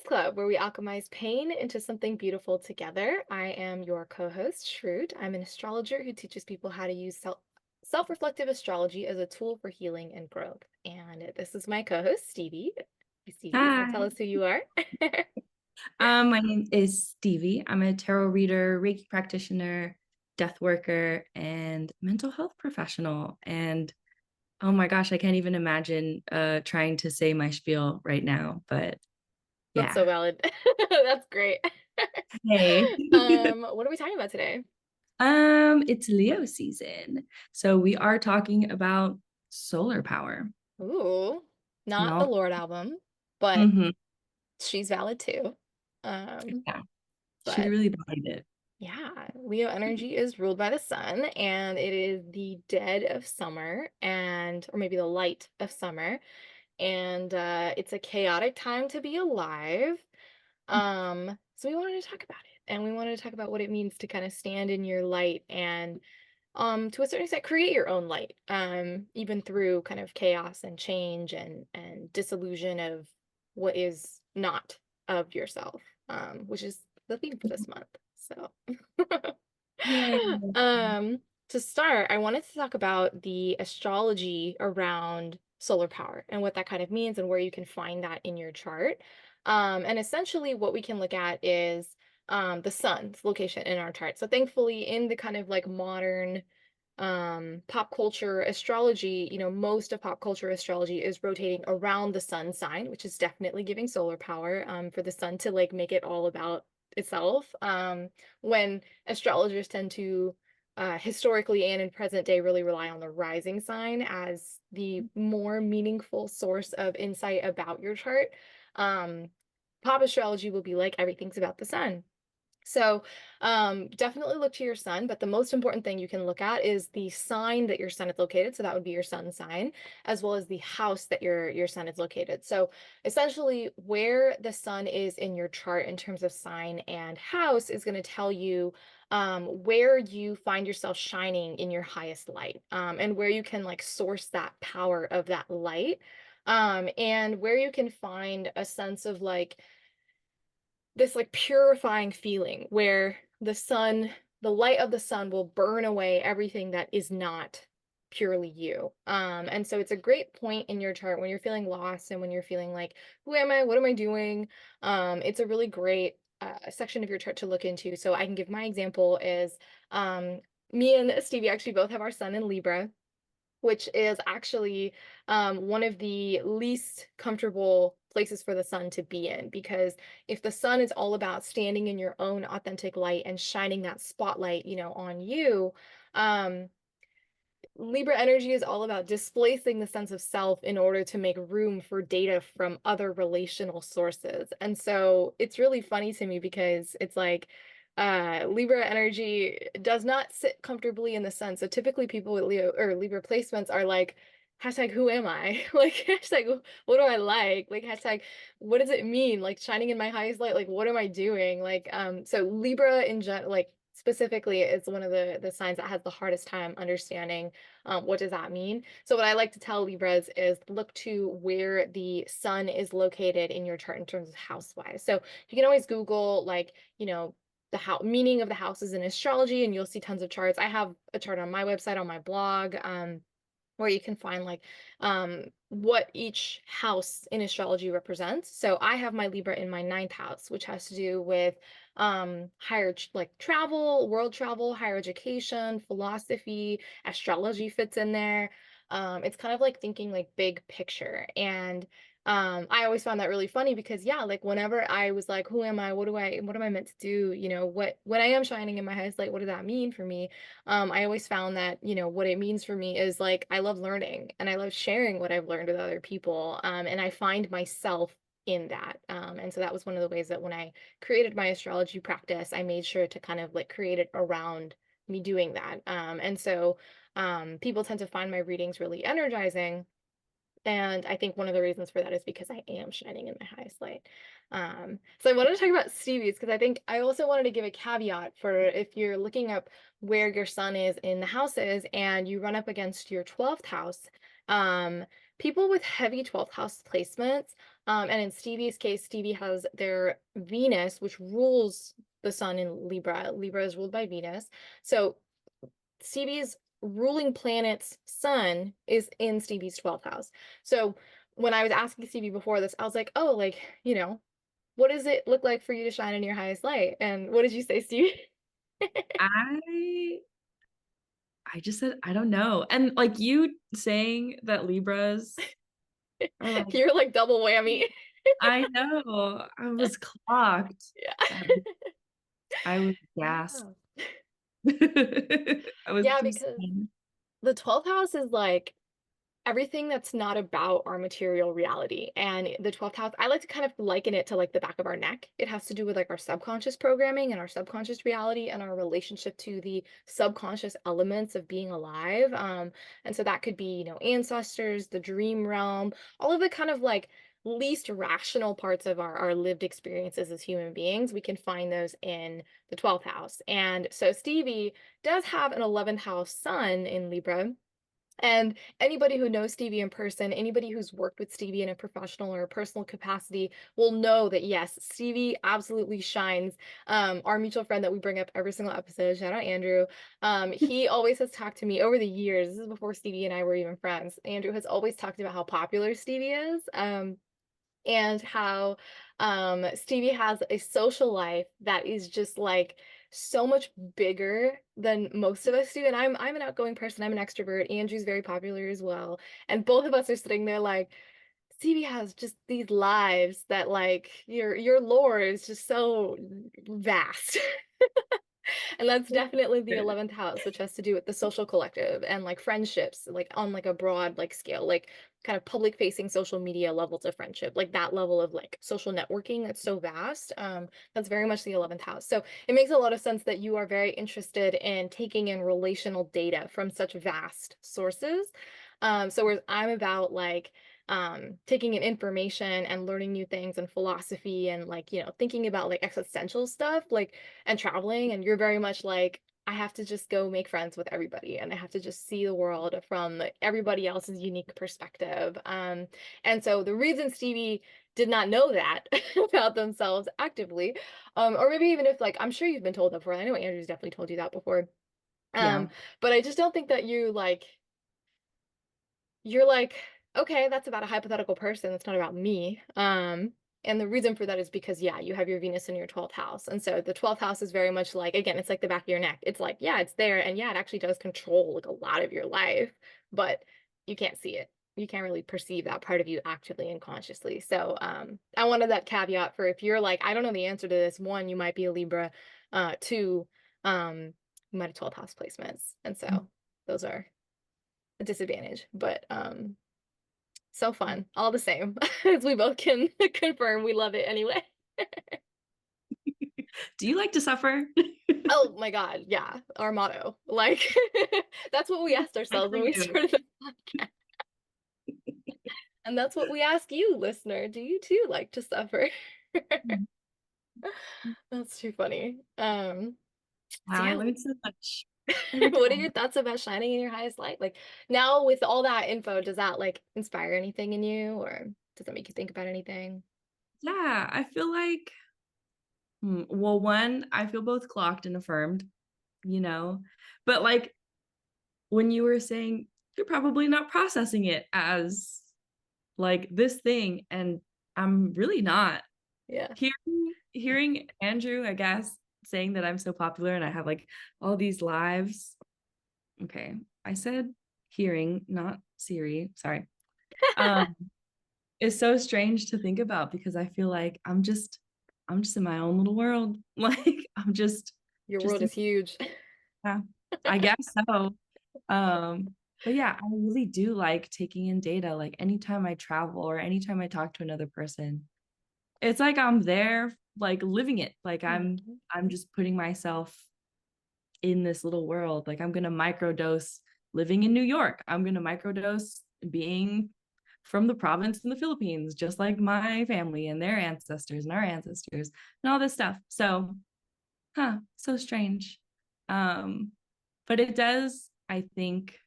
Alchemize Club, where we alchemize pain into something beautiful together. I am your co-host, Shrewd. I'm an astrologer who teaches people how to use self-reflective astrology as a tool for healing and growth. And this is my co-host, Stevie. Stevie, you want to tell Hi, us who you are? my name is Stevie. I'm a tarot reader, Reiki practitioner, death worker, and mental health professional. And oh my gosh, I can't even imagine trying to say my spiel right now. But That's yeah. so valid. That's great. Hey. What are we talking about today? It's Leo season. So we are talking about solar power. Ooh, not the No. Lord album, but Hmm. she's valid too. Um, Yeah. She but really bodied it. Yeah, Leo energy is ruled by the sun, and it is the dead of summer, and or maybe the light of summer, and it's a chaotic time to be alive. So we wanted to talk about it, and we wanted to talk about what it means to kind of stand in your light and, to a certain extent, create your own light, even through kind of chaos and change and disillusion of what is not of yourself, which is the theme for this month. So. Yay. Um, to start, I wanted to talk about the astrology around solar power and what that kind of means and where you can find that in your chart. And essentially, what we can look at is the sun's location in our chart. So, thankfully, in the kind of like modern pop culture astrology, most of pop culture astrology is rotating around the sun sign, which is definitely giving solar power for the sun to like make it all about itself. When astrologers tend to historically and in present day really rely on the rising sign as the more meaningful source of insight about your chart. Um, Pop astrology will be like everything's about the sun. So, definitely look to your sun, but the most important thing you can look at is the sign that your sun is located. So that would be your sun sign, as well as the house that your sun is located. So essentially, where the sun is in your chart in terms of sign and house is going to tell you where you find yourself shining in your highest light, and where you can like source that power of that light, and where you can find a sense of like this like purifying feeling where the light of the sun will burn away everything that is not purely you. And so it's a great point in your chart when you're feeling lost and when you're feeling like, who am I? What am I doing? It's a really great section of your chart to look into. So I can give my example is me and Stevie actually both have our sun in Libra, which is actually one of the least comfortable places for the sun to be in. Because if the sun is all about standing in your own authentic light and shining that spotlight, on you, um, Libra energy is all about displacing the sense of self in order to make room for data from other relational sources. And so it's really funny to me because it's like Libra energy does not sit comfortably in the sun. So typically people with Leo or Libra placements are like, hashtag who am I? Like hashtag what do I like hashtag what does it mean? Like shining in my highest light, like what am I doing? So Libra in general, like specifically, is one of the signs that has the hardest time understanding what does that mean. So what I like to tell Libras is look to where the sun is located in your chart in terms of house wise. So you can always Google like, the meaning of the houses in astrology, and you'll see tons of charts. I have a chart on my website, on my blog, where you can find like what each house in astrology represents. So I have my Libra in my ninth house, which has to do with higher like travel, world travel, higher education, philosophy, astrology fits in there. It's kind of like thinking like big picture. And I always found that really funny because yeah, like whenever I was like, who am I? What am I meant to do? When I am shining in my highest light, what does that mean for me? I always found that, what it means for me is like I love learning and I love sharing what I've learned with other people. And I find myself in that. And so that was one of the ways that when I created my astrology practice, I made sure to kind of like create it around me doing that. And so people tend to find my readings really energizing, and I think one of the reasons for that is because I am shining in my highest light. So I wanted to talk about Stevie's because I think I also wanted to give a caveat for if you're looking up where your sun is in the houses and you run up against your 12th house. Um, People with heavy 12th house placements And in Stevie's case, Stevie has their Venus, which rules the sun in Libra. Libra is ruled by Venus. So Stevie's ruling planet's sun is in Stevie's 12th house. So when I was asking Stevie before this, I was like, oh, like, what does it look like for you to shine in your highest light? And what did you say, Stevie? I I just said I don't know. And like you saying that Libras are like, You're like double whammy. I know. I was clocked. Yeah. I was gasped. Yeah. I was Yeah, just because the 12th house is like everything that's not about our material reality. And the 12th house, I like to kind of liken it to like the back of our neck. It has to do with like our subconscious programming and our subconscious reality and our relationship to the subconscious elements of being alive. And so that could be, ancestors, the dream realm, all of the kind of like least rational parts of our lived experiences as human beings. We can find those in the 12th house. And so Stevie does have an 11th house sun in Libra. And anybody who knows Stevie in person, anybody who's worked with Stevie in a professional or a personal capacity will know that yes, Stevie absolutely shines. Our mutual friend that we bring up every single episode, shout out Andrew. He always has talked to me over the years. This is before Stevie and I were even friends. Andrew has always talked about how popular Stevie is. And how Stevie has a social life that is just like so much bigger than most of us do. And I'm an outgoing person. I'm an extrovert. Andrew's very popular as well. And both of us are sitting there like, Stevie has just these lives that like your lore is just so vast. And that's definitely the 11th house, which has to do with the social collective and like friendships, like on like a broad like scale, like kind of public facing social media levels of friendship, like that level of like social networking that's so vast. That's very much the 11th house. So it makes a lot of sense that you are very interested in taking in relational data from such vast sources. So whereas I'm about like taking in information and learning new things and philosophy and like, thinking about like existential stuff, like and traveling, and you're very much like, I have to just go make friends with everybody and I have to just see the world from everybody else's unique perspective. And so the reason Stevie did not know that about themselves actively, or maybe even if like I'm sure you've been told that before. I know Andrew's definitely told you that before. yeah. But I just don't think that you're like, okay, that's about a hypothetical person. That's not about me. And the reason for that is because, yeah, you have your Venus in your 12th house. And so the 12th house is very much like, again, it's like the back of your neck. It's like, yeah, it's there. And yeah, it actually does control like a lot of your life, but you can't see it. You can't really perceive that part of you actively and consciously. So I wanted that caveat for if you're like, I don't know the answer to this. One, you might be a Libra. Two, you might have 12th house placements. And so those are a disadvantage, but so fun all the same. As we both can confirm, we love it anyway. Do you like to suffer? Oh my God, yeah, our motto. Like that's what we asked Good ourselves for when we you. started the podcast. And that's what we ask you, listener. Do you too like to suffer? That's too funny. So Wow, I yeah, learned so much every what are time. your thoughts about shining in your highest light? Like now with all that info, does that like inspire anything in you or does that make you think about anything? Yeah, I feel like, well, one, I feel both clocked and affirmed, you know, but like when you were saying you're probably not processing it as like this thing, and I'm really not. Yeah. Hearing Andrew, I guess, saying that I'm so popular and I have like all these lives. Okay, I said hearing, not Siri. Sorry. Um, it's so strange to think about because I feel like I'm just in my own little world. Like I'm Your just world in, is huge. yeah, I guess so. But yeah, I really do like taking in data. Like anytime I travel or anytime I talk to another person, it's like I'm there, like living it. Like Mhm. I'm just putting myself in this little world. Like I'm gonna microdose living in New York. I'm gonna microdose being from the province in the Philippines, just like my family and their ancestors and our ancestors and all this stuff. So, so strange. Um, but it does, I think,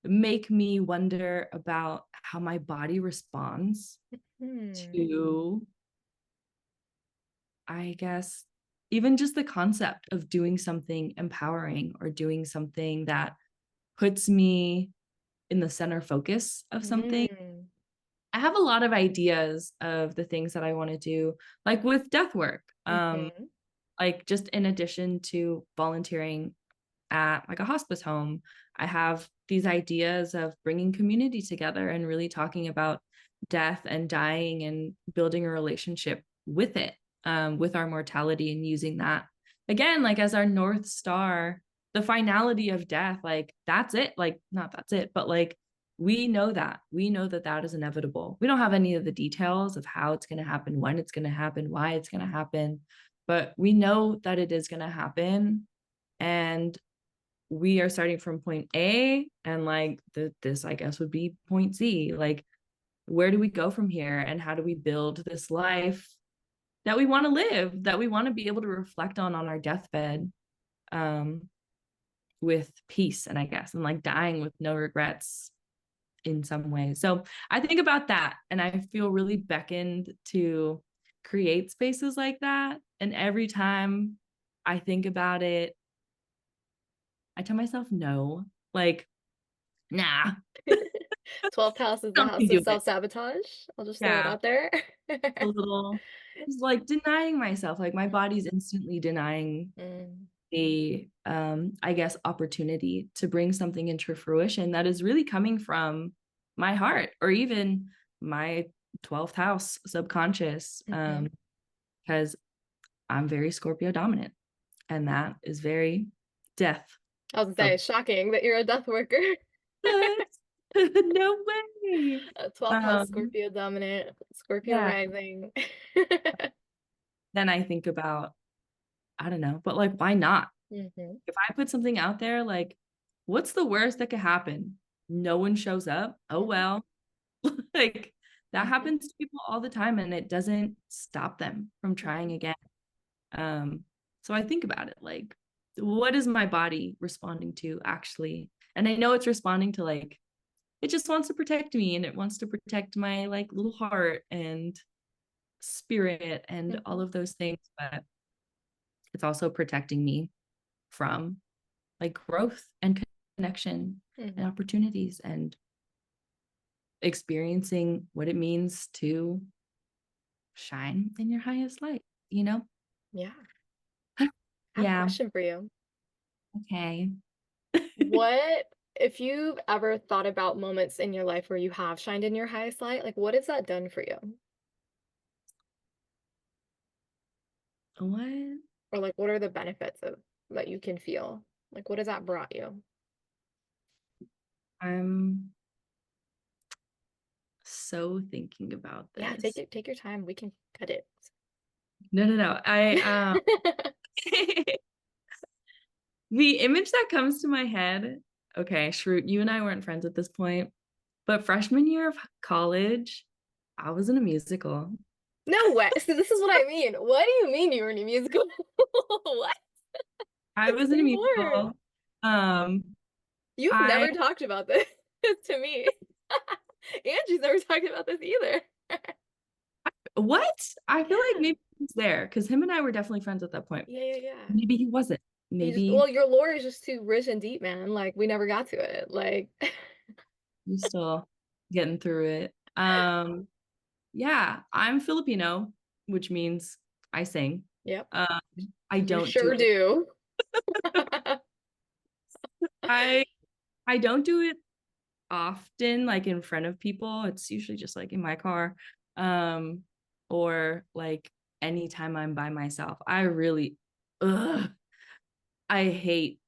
make me wonder about how my body responds. Hmm. to, I guess, even just the concept of doing something empowering or doing something that puts me in the center focus of something. Mm. I have a lot of ideas of the things that I want to do, like with death work. Mm-hmm. Like just in addition to volunteering at like a hospice home, I have these ideas of bringing community together and really talking about death and dying and building a relationship with it, with our mortality, and using that again, like as our North Star, the finality of death. Like that's it. Like, not that's it, but like we know that that is inevitable. We don't have any of the details of how it's going to happen, when it's going to happen, why it's going to happen, but we know that it is going to happen. And we are starting from point A, and like this, I guess, would be point Z. Like, where do we go from here, and how do we build this life that we want to live, that we want to be able to reflect on our deathbed, um, with peace, and I guess, and like dying with no regrets in some ways. So I think about that, and I feel really beckoned to create spaces like that. And every time I think about it, I tell myself no, like, nah, 12th house is the don't house you of do it. self-sabotage. I'll just throw it Yeah, out there. a little, just like denying myself. Like my Mm, body's instantly denying mm, the, I guess, opportunity to bring something into fruition that is really coming from my heart, or even my 12th house subconscious, mhm. because I'm very Scorpio dominant, and that is very death I was gonna say, focused. it's shocking that you're a death worker. No way. A 12th house Um, Scorpio dominant, Scorpio yeah. rising. Then I think about, I don't know, but like, why not? Hmm. If I put something out there, like, what's the worst that could happen? No one shows up. Oh, Hmm. well. Like, that Hmm. happens to people all the time, and it doesn't stop them from trying Hmm. again. So I think about it, like, what is my body responding to actually? And I know it's responding to, like, it just wants to protect me, and it wants to protect my like little heart and spirit and all Hmm. of those things, but it's also protecting me from like growth and connection and Hmm. opportunities and experiencing what it means to shine in your highest light, you know? Yeah. I have a Yeah. question for you. Okay. What, if you've ever thought about moments in your life where you have shined in your highest light, like what has that done for you? What? Or like what are the benefits of that you can feel? Like what has that brought you? I'm so thinking about Yeah, this. take your time. We can cut it. No, no, no. The image that comes to my head, okay, Shroot, you and I weren't friends at this point, but freshman year of college, I was in a musical. No way. So this is what I mean. What do you mean you were in a musical? What? I was in Say a more. musical. Um, You've I never talked about this to me. Angie's never talked about this either. what? I feel like Yeah. maybe he's there because him and I were definitely friends at that point. Yeah, yeah, yeah. Maybe he wasn't. You just, Maybe well, your lore is just too rich and deep, man. Like we never got to it. Like, he's still getting through it. Yeah, I'm Filipino, which means I sing. yep, Um, I you don't do sure it. do. I I don't do it often, like in front of people. It's usually just like in my car, um, or like anytime I'm by myself. I really, ugh, I hate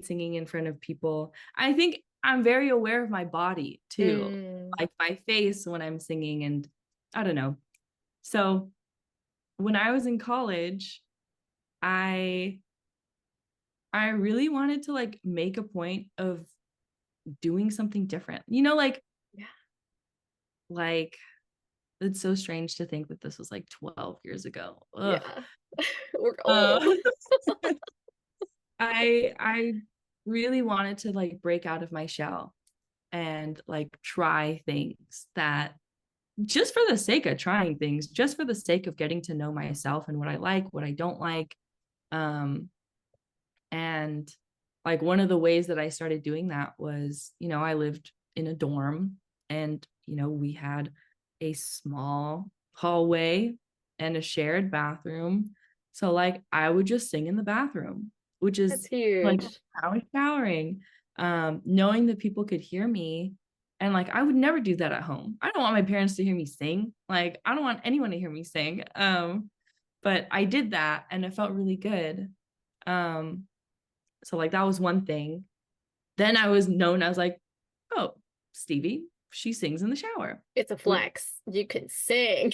singing in front of people. I think I'm very aware of my body too, Mm, like my face when I'm singing, and I don't know. So when I was in college, I I really wanted to like make a point of doing something different. You know, yeah, like it's so strange to think that this was like 12 years ago. Ugh. yeah. We're Uh, old. I really wanted to, like, break out of my shell and like try things that, just for the sake of trying things, just for the sake of getting to know myself and what I like, what I don't like. Um, and like one of the ways that I started doing that was, I lived in a dorm and, we had a small hallway and a shared bathroom. So like I would just sing in the bathroom, which That's is like huge. I was showering, knowing that people could hear me. And like I would never do that at home. I don't want my parents to hear me sing. Like I don't want anyone to hear me sing. But I did that and it felt really good. Um, so like that was one thing. Then I was known as like, oh, Stevie, she sings in the shower, It's a which, flex. You can sing.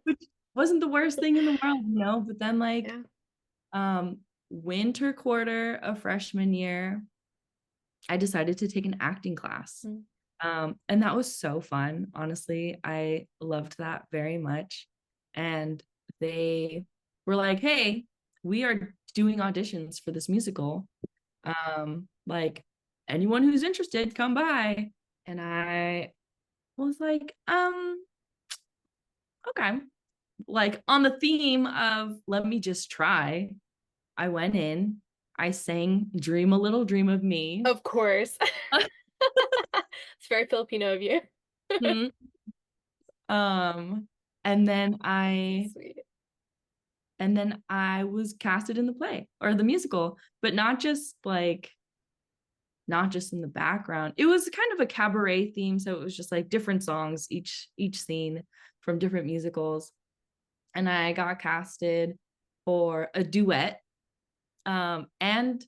which wasn't the worst thing in the world. But then like Yeah. winter quarter of freshman year, I decided to take an acting class. Mm. And that was so fun. Honestly, I loved that very much. And they were like, hey, we are doing auditions for this musical. Like anyone who's interested, come by. And I was like, okay. Like on the theme of let me just try, I went in, I sang Dream a Little Dream of Me. Of course. It's very Filipino of you. Mhm. Um, and then I Sweet. and then I was casted in the play or the musical, but not just in the background. It was kind of a cabaret theme, so it was just like different songs each scene from different musicals. And I got casted for a duet. And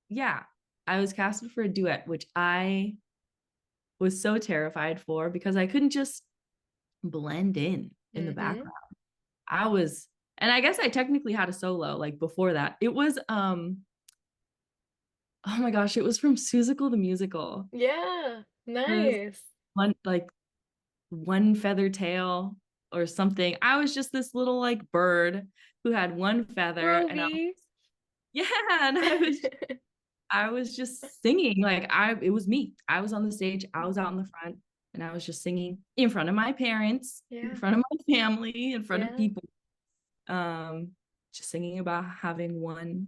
yeah, I was casted for a duet, which I was so terrified for because I couldn't just blend in the Mm-hmm. background. I was, and I guess I technically had a solo like before that. It was oh my gosh, it was from Seussical the Musical. Yeah. It was Nice. one feather tail or something. I was just this little like bird who had one feather and Rovi. yeah, and I was just singing like I it was me. I was on the stage, I was out in the front and I was just singing in front of my parents, in Yeah. front of my family, in front of Yeah. people. Um just singing about having one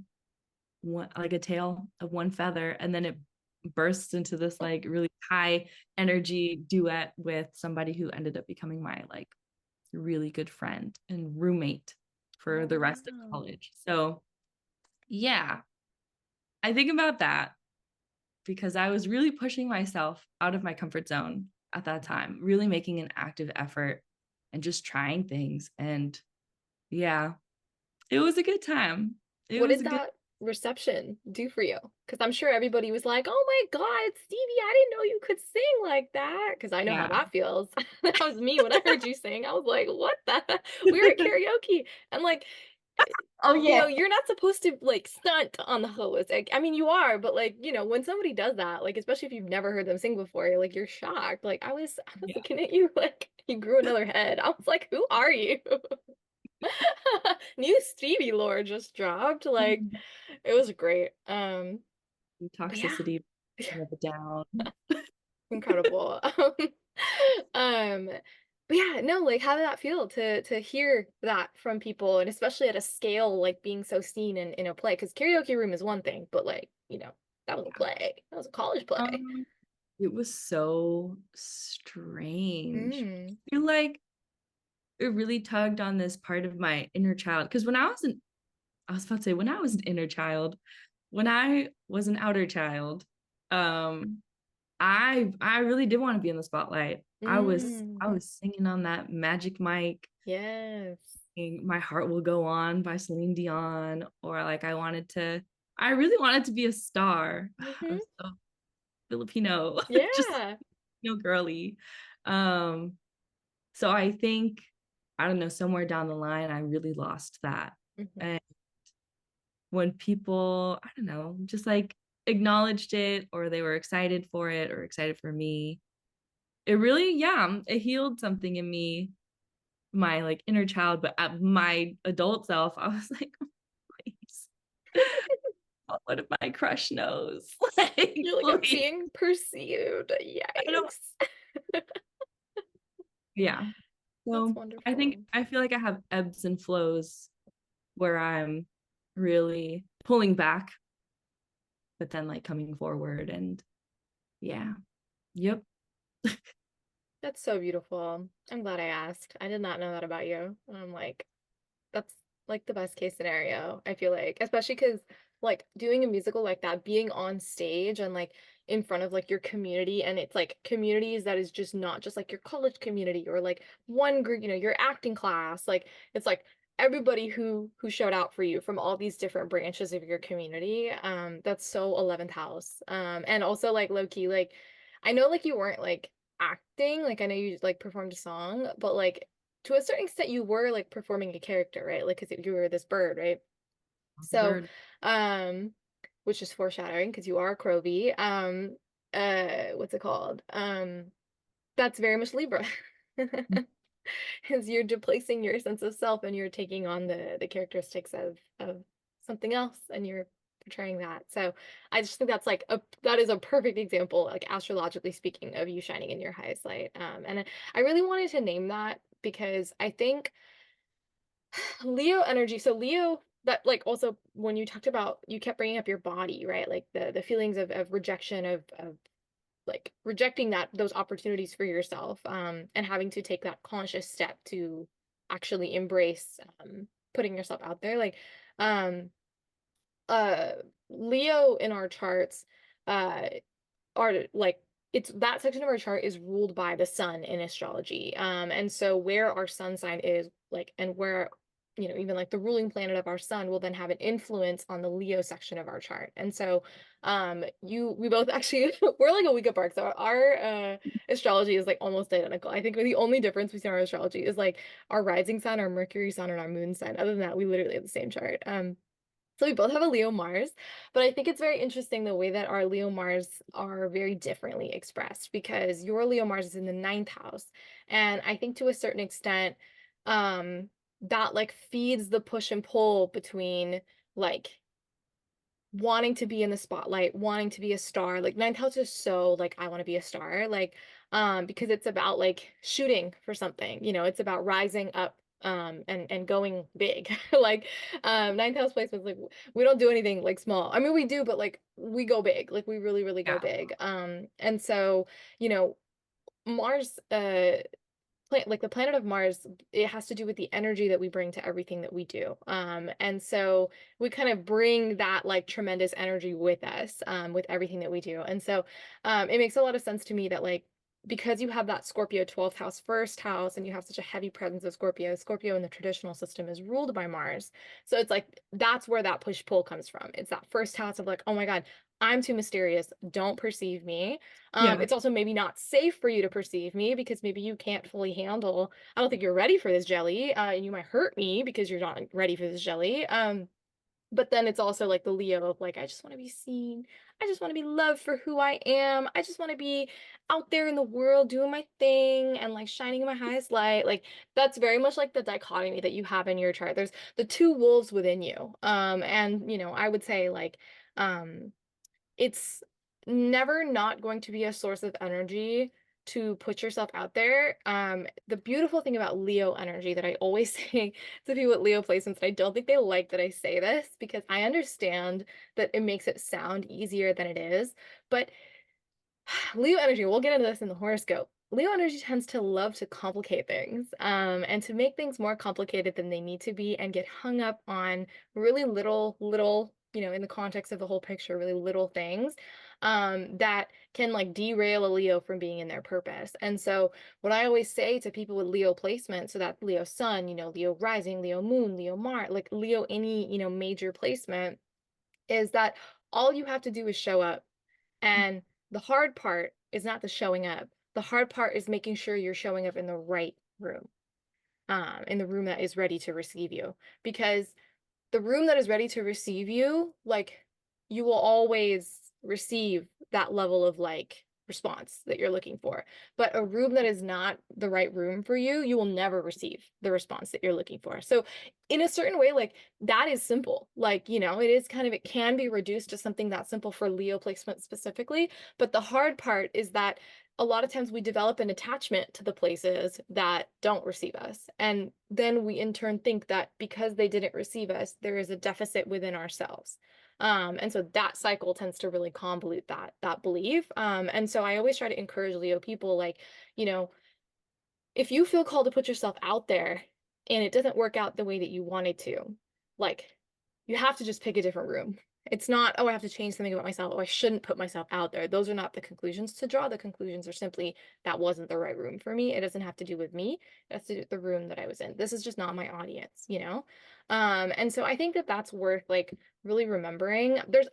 like a tail of one feather and then it bursts into this like really high energy duet with somebody who ended up becoming my like really good friend and roommate for the rest of Wow. college. So yeah, I think about that because I was really pushing myself out of my comfort zone at that time, really making an active effort and just trying things. And yeah, it was a good time. It What was did a good, that reception do for you? Because I'm sure everybody was like, "Oh my God, Stevie, I didn't know you could sing like that." Because I know how yeah. that feels. That was me when I heard you sing. I was like, "What the?" We were at karaoke, and like, Oh yeah. you're not supposed to like stunt on the host. Like, I mean, you are, but like, when somebody does that, like, especially if you've never heard them sing before, you're shocked. Like, I was Yeah. looking at you like you grew another head. I was like, "Who are you?" New Stevie lore just dropped. Like, it was great. But yeah, Toxicity of it down. incredible. Um, but yeah, no, like how did that feel to hear that from people and especially at a scale like being so seen in a play? Because karaoke room is one thing, but like, that was a play. That was a college play. Um, it was so strange. Mm. I feel like it really tugged on this part of my inner child. Because I was about to say, when I was an inner child, when I was an outer child, um, I really did want to be in the spotlight. I Mm. was singing on that magic mic, Yes. singing My Heart Will Go On by Celine Dion, or like I really wanted to be a star. I Hmm. was so Filipino, just Yeah. girly. Um, so I think, I don't know, somewhere down the line, I really lost that. Hmm. And when people, I don't know, just like acknowledged it or they were excited for it or excited for me, it really, yeah, it healed something in me, my like inner child, but at my adult self, I was like, oh, please. What if my crush knows? Like, You're like, I'm please. being pursued. I don't Yikes. Yeah. That's So I think wonderful. I feel like I have ebbs and flows where I'm really pulling back, but then like coming forward and yeah. Yep. That's so beautiful. I'm glad I asked. I did not know that about you. And I'm like, that's like the best case scenario, I feel like, especially because like doing a musical like that, being on stage and like in front of like your community, and it's like communities that is just not just like your college community or like one group, your acting class, like it's like everybody who showed out for you from all these different branches of your community. That's so 11th house. And also like low key, like I know like you weren't like acting, like I know you like performed a song, but like to a certain extent you were like performing a character, right? Like because you were this bird, right? So Bird. um which is foreshadowing because you are a Crovey. What's it called? That's very much Libra. Is you're displacing your sense of self and you're taking on the characteristics of something else and you're portraying that. So I just think that's like that is a perfect example, like astrologically speaking, of you shining in your highest light. And I really wanted to name that because I think Leo energy. So Leo, that like also when you talked about, you kept bringing up your body, right? Like the feelings of rejection of like rejecting those opportunities for yourself, and having to take that conscious step to actually embrace putting yourself out there. Like um uh Leo in our charts uh are like it's that section of our chart is ruled by the sun in astrology. And so where our sun sign is like and where even like the ruling planet of our sun will then have an influence on the Leo section of our chart. And so we both actually we're like a week apart. So our astrology is like almost identical. I think the only difference between our astrology is like our rising sign, our Mercury sign, and our moon sign. Other than that, we literally have the same chart. So we both have a Leo Mars, but I think it's very interesting the way that our Leo Mars are very differently expressed because your Leo Mars is in the ninth house. And I think to a certain extent, that like feeds the push and pull between like wanting to be in the spotlight, wanting to be a star. Like ninth house is so like I want to be a star, like because it's about like shooting for something, it's about rising up and going big. Like ninth house placements, like we don't do anything like small. I mean we do, but like we go big. Like we really, really go Yeah. big. And so, you know, Mars like the planet of Mars, it has to do with the energy that we bring to everything that we do. And so we kind of bring that like tremendous energy with us, with everything that we do. And so it makes a lot of sense to me that like because you have that Scorpio 12th house, first house, and you have such a heavy presence of Scorpio, Scorpio in the traditional system is ruled by Mars. So it's like that's where that push-pull comes from. It's that first house of like, oh my God, I'm too mysterious. Don't perceive me. Yeah. It's also maybe not safe for you to perceive me because maybe you can't fully handle. I don't think you're ready for this jelly, and you might hurt me because you're not ready for this jelly. But then it's also like the Leo of like, I just want to be seen. I just want to be loved for who I am. I just want to be out there in the world doing my thing and like shining in my highest light. Like that's very much like the dichotomy that you have in your chart. There's the two wolves within you. And I would say like, um, it's never not going to be a source of energy to put yourself out there. The beautiful thing about Leo energy that I always say to people with Leo placements, and I don't think they like that I say this because I understand that it makes it sound easier than it is, but Leo energy, we'll get into this in the horoscope. Leo energy tends to love to complicate things, and to make things more complicated than they need to be and get hung up on really little, in the context of the whole picture, really little things, that can like derail a Leo from being in their purpose. And so what I always say to people with Leo placement, so that Leo sun, Leo rising, Leo moon, Leo Mars, like Leo, any, major placement, is that all you have to do is show up, and the hard part is not the showing up. The hard part is making sure you're showing up in the right room, in the room that is ready to receive you. Because the room that is ready to receive you, like you will always receive that level of like response that you're looking for. But a room that is not the right room for you, you will never receive the response that you're looking for. So in a certain way, like that is simple. Like, it is kind of, it can be reduced to something that simple for Leo placement specifically. But the hard part is that a lot of times we develop an attachment to the places that don't receive us. And then we in turn think that because they didn't receive us, there is a deficit within ourselves. And so that cycle tends to really convolute that belief. And so I always try to encourage Leo people, like, you know, if you feel called to put yourself out there and it doesn't work out the way that you wanted to, like, you have to just pick a different room. It's not, oh, I have to change something about myself. Oh, I shouldn't put myself out there. Those are not the conclusions to draw. The conclusions are simply that wasn't the right room for me. It doesn't have to do with me. It has to do with the room that I was in. This is just not my audience, you know? And so I think that that's worth like really remembering. There's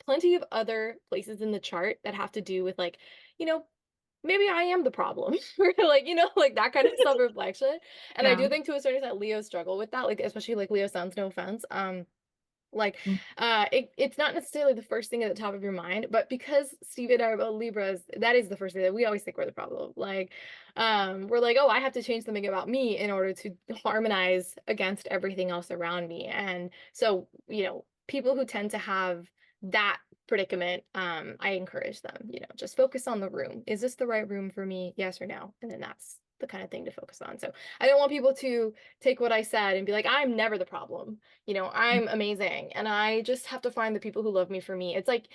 plenty of other places in the chart that have to do with like, you know, maybe I am the problem, or like, you know, like that kind of self-reflection. And I Yeah. do think to a certain extent Leo struggle with that, like especially like Leo sounds, no offense. Like it's not necessarily the first thing at the top of your mind, but because Steve and I are both Libras, that is the first thing that we always think we're the problem. Like, we're like, oh, I have to change something about me in order to harmonize against everything else around me. And so, you know, people who tend to have that predicament, I encourage them, you know, just focus on the room. Is this the right room for me? Yes or no? And then that's the kind of thing to focus on. So I don't want people to take what I said and be like, I'm never the problem. You know, I'm amazing and I just have to find the people who love me for me. It's like,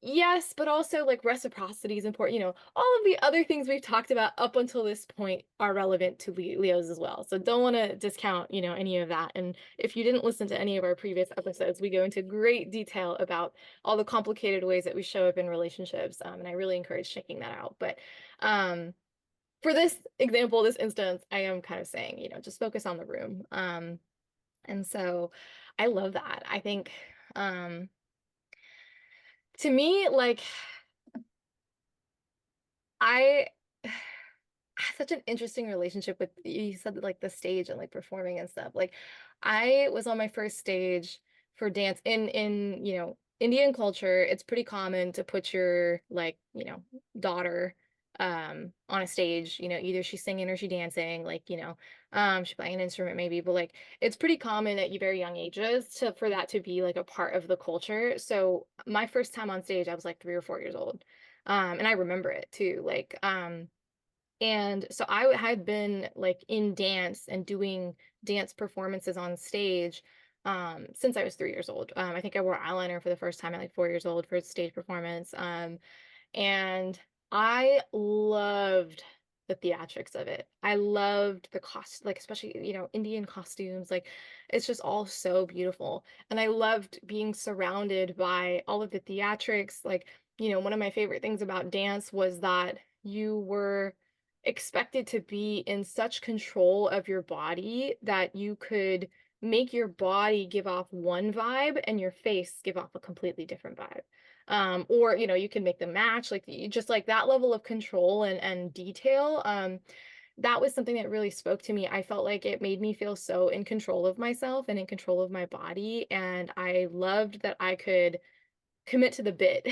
yes, but also like reciprocity is important. You know, all of the other things we've talked about up until this point are relevant to Leos as well. So don't want to discount, you know, any of that. And if you didn't listen to any of our previous episodes, we go into great detail about all the complicated ways that we show up in relationships. And I really encourage checking that out. But um, for this example, this instance, I am kind of saying, you know, just focus on the room. And so I love that. I think um to me, like I have such an interesting relationship with you said like the stage and like performing and stuff. Like I was on my first stage for dance in, you know, Indian culture, it's pretty common to put your like, you know, daughter on a stage, you know, either she's singing or she's dancing, like, you know, she's playing an instrument maybe, but like it's pretty common at very young ages to for that to be like a part of the culture. So my first time on stage, I was like 3 or 4 years old. And I remember it too. Like and so I had been like in dance and doing dance performances on stage since I was 3 years old. I think I wore eyeliner for the first time at like 4 years old for a stage performance. And I loved the theatrics of it. I loved the cost, like especially, you know, Indian costumes. Like it's just all so beautiful. And I loved being surrounded by all of the theatrics. Like, you know, one of my favorite things about dance was that you were expected to be in such control of your body that you could make your body give off one vibe and your face give off a completely different vibe. Or you know, you can make them match, like you just like that level of control and detail. That was something that really spoke to me. I felt like it made me feel so in control of myself and in control of my body, and I loved that I could commit to the bit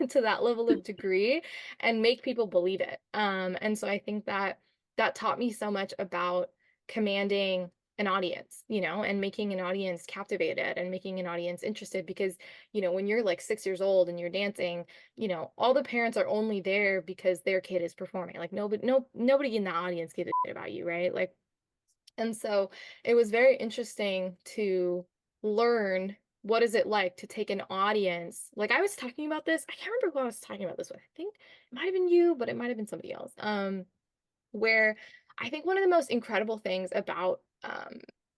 to that level of degree and make people believe it. And so I think that that taught me so much about commanding an audience, you know, and making an audience captivated and making an audience interested because, you know, when you're like 6 years old and you're dancing, you know, all the parents are only there because their kid is performing. Like nobody in the audience gives a shit about you, right? Like and so it was very interesting to learn what is it like to take an audience. Like I was talking about this, I can't remember who I was talking about this with. I think it might have been you, but it might have been somebody else. Where I think one of the most incredible things about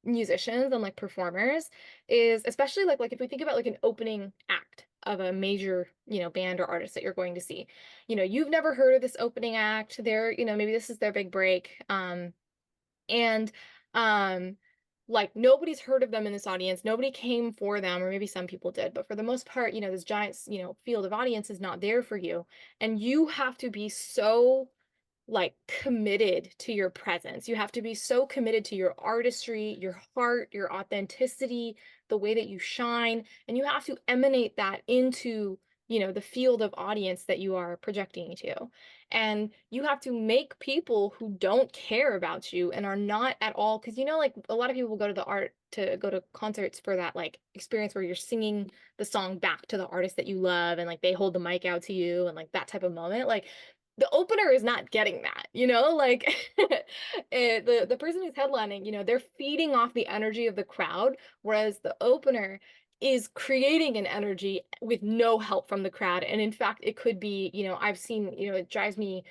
musicians and like performers is especially like if we think about like an opening act of a major, you know, band or artist that you're going to see. You know, you've never heard of this opening act. They're, you know, maybe this is their big break. And um like nobody's heard of them in this audience, nobody came for them, or maybe some people did, but for the most part, you know, this giant, you know, field of audience is not there for you, and you have to be so like committed to your presence. You have to be so committed to your artistry, your heart, your authenticity, the way that you shine, and you have to emanate that into, you know, the field of audience that you are projecting to. And you have to make people who don't care about you and are not at all, because you know, like a lot of people go to the art to go to concerts for that like experience where you're singing the song back to the artist that you love and like they hold the mic out to you and like that type of moment. Like the opener is not getting that, you know, like the person who's headlining, you know, they're feeding off the energy of the crowd, whereas the opener is creating an energy with no help from the crowd. And in fact, it could be, you know, I've seen, you know, it drives me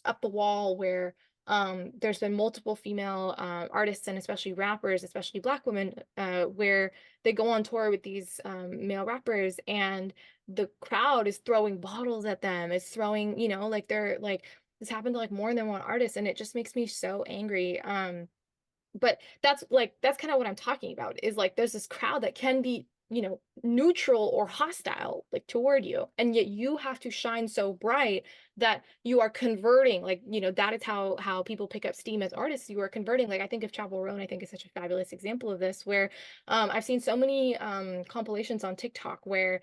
up the wall where there's been multiple female artists and especially rappers, especially Black women, where they go on tour with these male rappers and the crowd is throwing bottles at them. It's throwing, you know, like they're like this happened to like more than one artist and it just makes me so angry. But that's kind of what I'm talking about is like there's this crowd that can be, you know, neutral or hostile like toward you, and yet you have to shine so bright that you are converting, like, you know, that is how people pick up steam as artists. You are converting. Like I think of Chappell Roan, I think is such a fabulous example of this, where I've seen so many compilations on TikTok where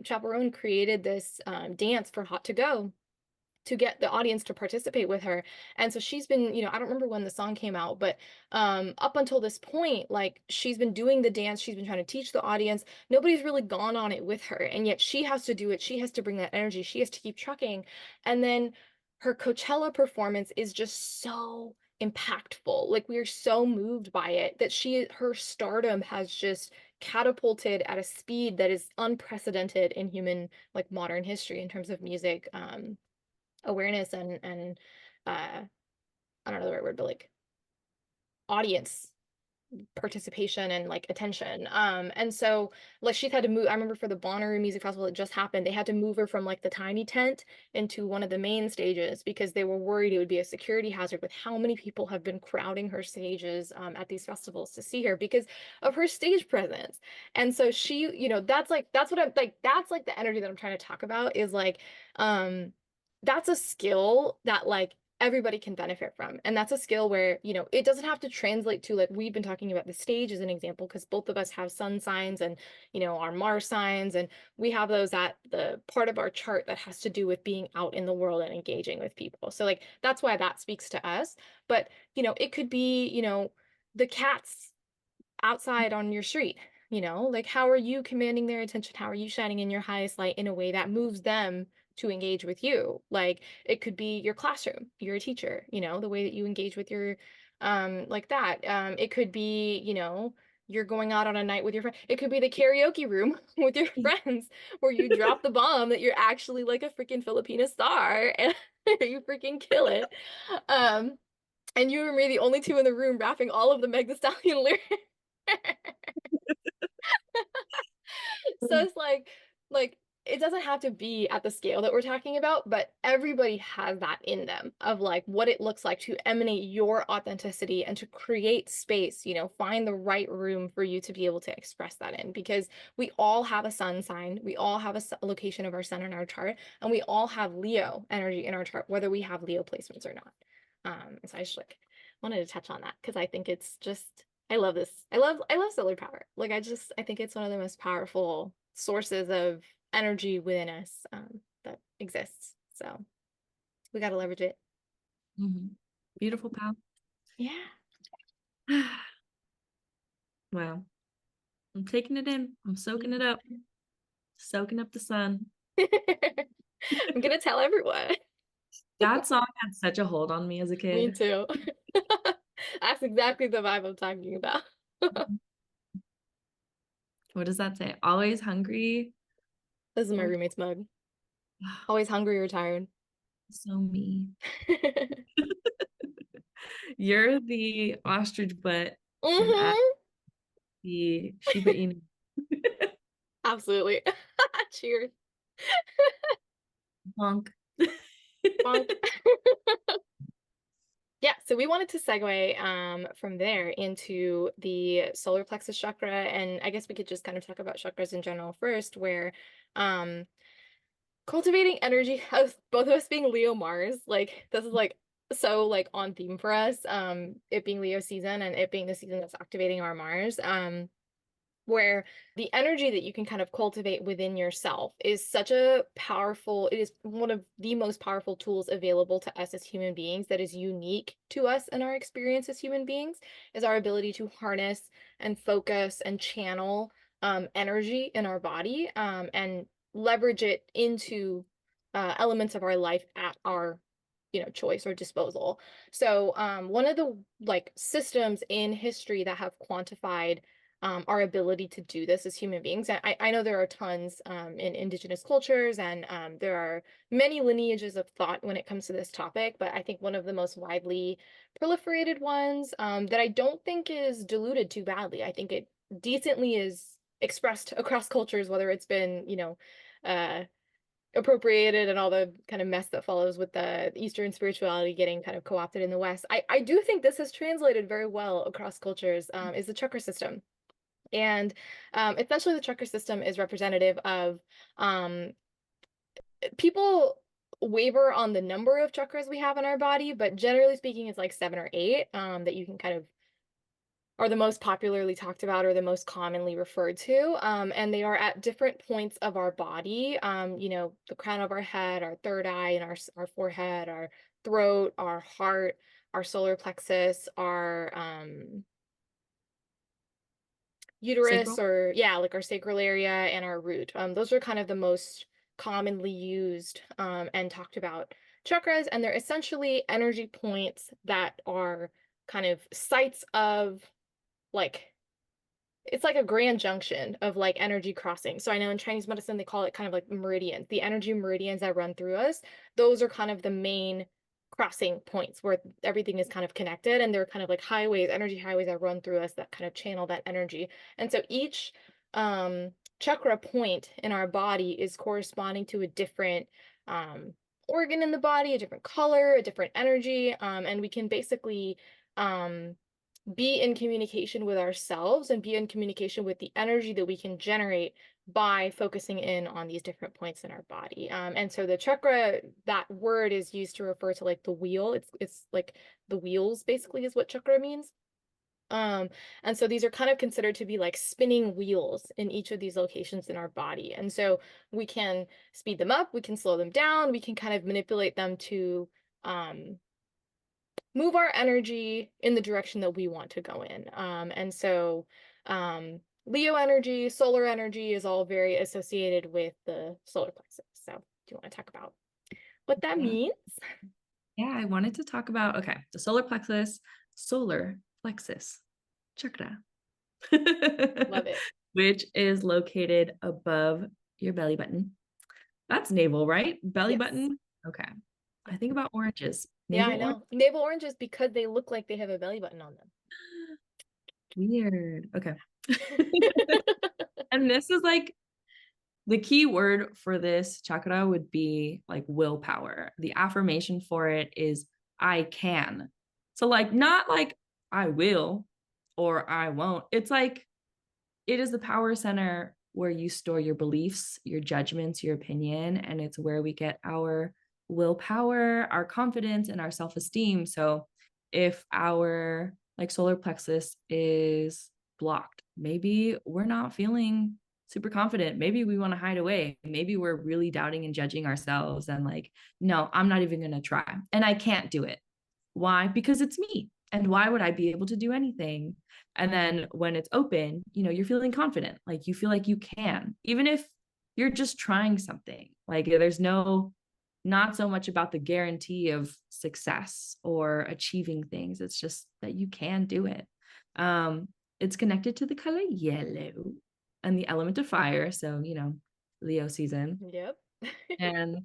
Chappell Roan created this dance for Hot to Go to get the audience to participate with her. And so she's been, you know, I don't remember when the song came out, but up until this point, like she's been doing the dance, she's been trying to teach the audience. Nobody's really gone on it with her. And yet she has to do it. She has to bring that energy. She has to keep trucking. And then her Coachella performance is just so impactful. Like we are so moved by it that her stardom has just catapulted at a speed that is unprecedented in human like modern history in terms of music. Awareness and I don't know the right word, but like audience participation and like attention. And so like she's had to move. I remember for the Bonnaroo Music Festival that just happened, they had to move her from like the tiny tent into one of the main stages because they were worried it would be a security hazard with how many people have been crowding her stages at these festivals to see her because of her stage presence. And so she, you know, that's what I'm like, that's like the energy that I'm trying to talk about is like, that's a skill that like everybody can benefit from. And that's a skill where, you know, it doesn't have to translate to like we've been talking about the stage as an example, because both of us have sun signs and, you know, our Mars signs, and we have those at the part of our chart that has to do with being out in the world and engaging with people. So like that's why that speaks to us. But, you know, it could be, you know, the cats outside on your street. You know, like how are you commanding their attention? How are you shining in your highest light in a way that moves them to engage with you? Like it could be your classroom, you're a teacher, you know, the way that you engage with your like that. It could be, you know, you're going out on a night with your friend. It could be the karaoke room with your friends where you drop the bomb that you're actually like a freaking Filipina star and you freaking kill it. Um, and you and me the only two in the room rapping all of the Meg Thee Stallion lyrics. So it's like it doesn't have to be at the scale that we're talking about, but everybody has that in them of like what it looks like to emanate your authenticity and to create space, you know, find the right room for you to be able to express that in, because we all have a sun sign, we all have a location of our sun in our chart, and we all have Leo energy in our chart, whether we have Leo placements or not. So I just like wanted to touch on that because I think it's just I love this. I love solar power. Like I think it's one of the most powerful sources of energy within us that exists. So we got to leverage it. Mhm. Beautiful, pal. Yeah. Wow. I'm taking it in. I'm soaking it up. Soaking up the sun. I'm gonna tell everyone. That song had such a hold on me as a Me kid. too. That's exactly the vibe I'm talking about. What does that say? Always hungry. This is my Or roommate's mug. Always hungry or tired. so me. You're the ostrich butt and I Hmm. the Shiba Inu. Absolutely. Cheers. Honk. Bonk. Yeah, so we wanted to segue from there into the solar plexus chakra, and I guess we could just kind of talk about chakras in general first, where um, cultivating energy, as both of us being Leo Mars, like this is like so like on theme for us, it being Leo season and it being the season that's activating our Mars. Where the energy that you can kind of cultivate within yourself is such a powerful, it is one of the most powerful tools available to us as human beings that is unique to us and our experience as human beings, is our ability to harness and focus and channel energy in our body and leverage it into elements of our life at our choice or disposal. So one of the like systems in history that have quantified our ability to do this as human beings. And I know there are tons in indigenous cultures, and there are many lineages of thought when it comes to this topic. But I think one of the most widely proliferated ones that I don't think is diluted too badly. I think it decently is expressed across cultures, whether it's been, uh, appropriated and all the kind of mess that follows with the Eastern spirituality getting kind of co-opted in the West. I do think this has translated very well across cultures, is the chakra system. And essentially, the chakra system is representative of um, people waver on the number of chakras we have in our body, but generally speaking, it's like 7 or 8 that you can kind of are the most popularly talked about or the most commonly referred to. And they are at different points of our body. The crown of our head, our third eye, and our forehead, our throat, our heart, our solar plexus, our uterus, Sacral. or yeah, like our sacral area, and our root. Those are kind of the most commonly used and talked about chakras, and they're essentially energy points that are kind of sites of like it's like a grand junction of like energy crossing. So I know in Chinese medicine they call it kind of like meridians. The energy meridians that run through us, those are kind of the main crossing points where everything is kind of connected, and they're kind of like highways, energy highways that run through us that kind of channel that energy. And so each chakra point in our body is corresponding to a different organ in the body, a different color, a different energy, and we can basically be in communication with ourselves and be in communication with the energy that we can generate by focusing in on these different points in our body. And so the chakra, that word is used to refer to like the wheel. It's like the wheels basically is what chakra means. Um, and so these are kind of considered to be like spinning wheels in each of these locations in our body. And so we can speed them up, we can slow them down, we can kind of manipulate them to move our energy in the direction that we want to go in. And so Leo energy, solar energy is all very associated with the solar plexus. So do you want to talk about what that Yeah. means? Yeah, I wanted to talk about, okay, the solar plexus chakra, Love it. which is located above your belly button. That's navel, right? Belly Yes. button. Okay. I Yeah. think about oranges. Yeah, I Navel orange. know. Navel oranges because they look like they have a belly button on them. Weird. Okay. And this is like the key word for this chakra would be like willpower. The affirmation for it is I can. So, like, not like I will or I won't. It's like it is the power center where you store your beliefs, your judgments, your opinion, and it's where we get our willpower, our confidence, and our self esteem. So, if our like solar plexus is blocked, maybe we're not feeling super confident. Maybe we want to hide away. Maybe we're really doubting and judging ourselves and like, no, I'm not even going to try. And I can't do it. Why? Because it's me. And why would I be able to do anything? And then when it's open, you're feeling confident. Like you feel like you can, even if you're just trying something. Like there's not so much about the guarantee of success or achieving things. It's just that you can do it. It's connected to the color yellow and the element of fire. So, Leo season. Yep. And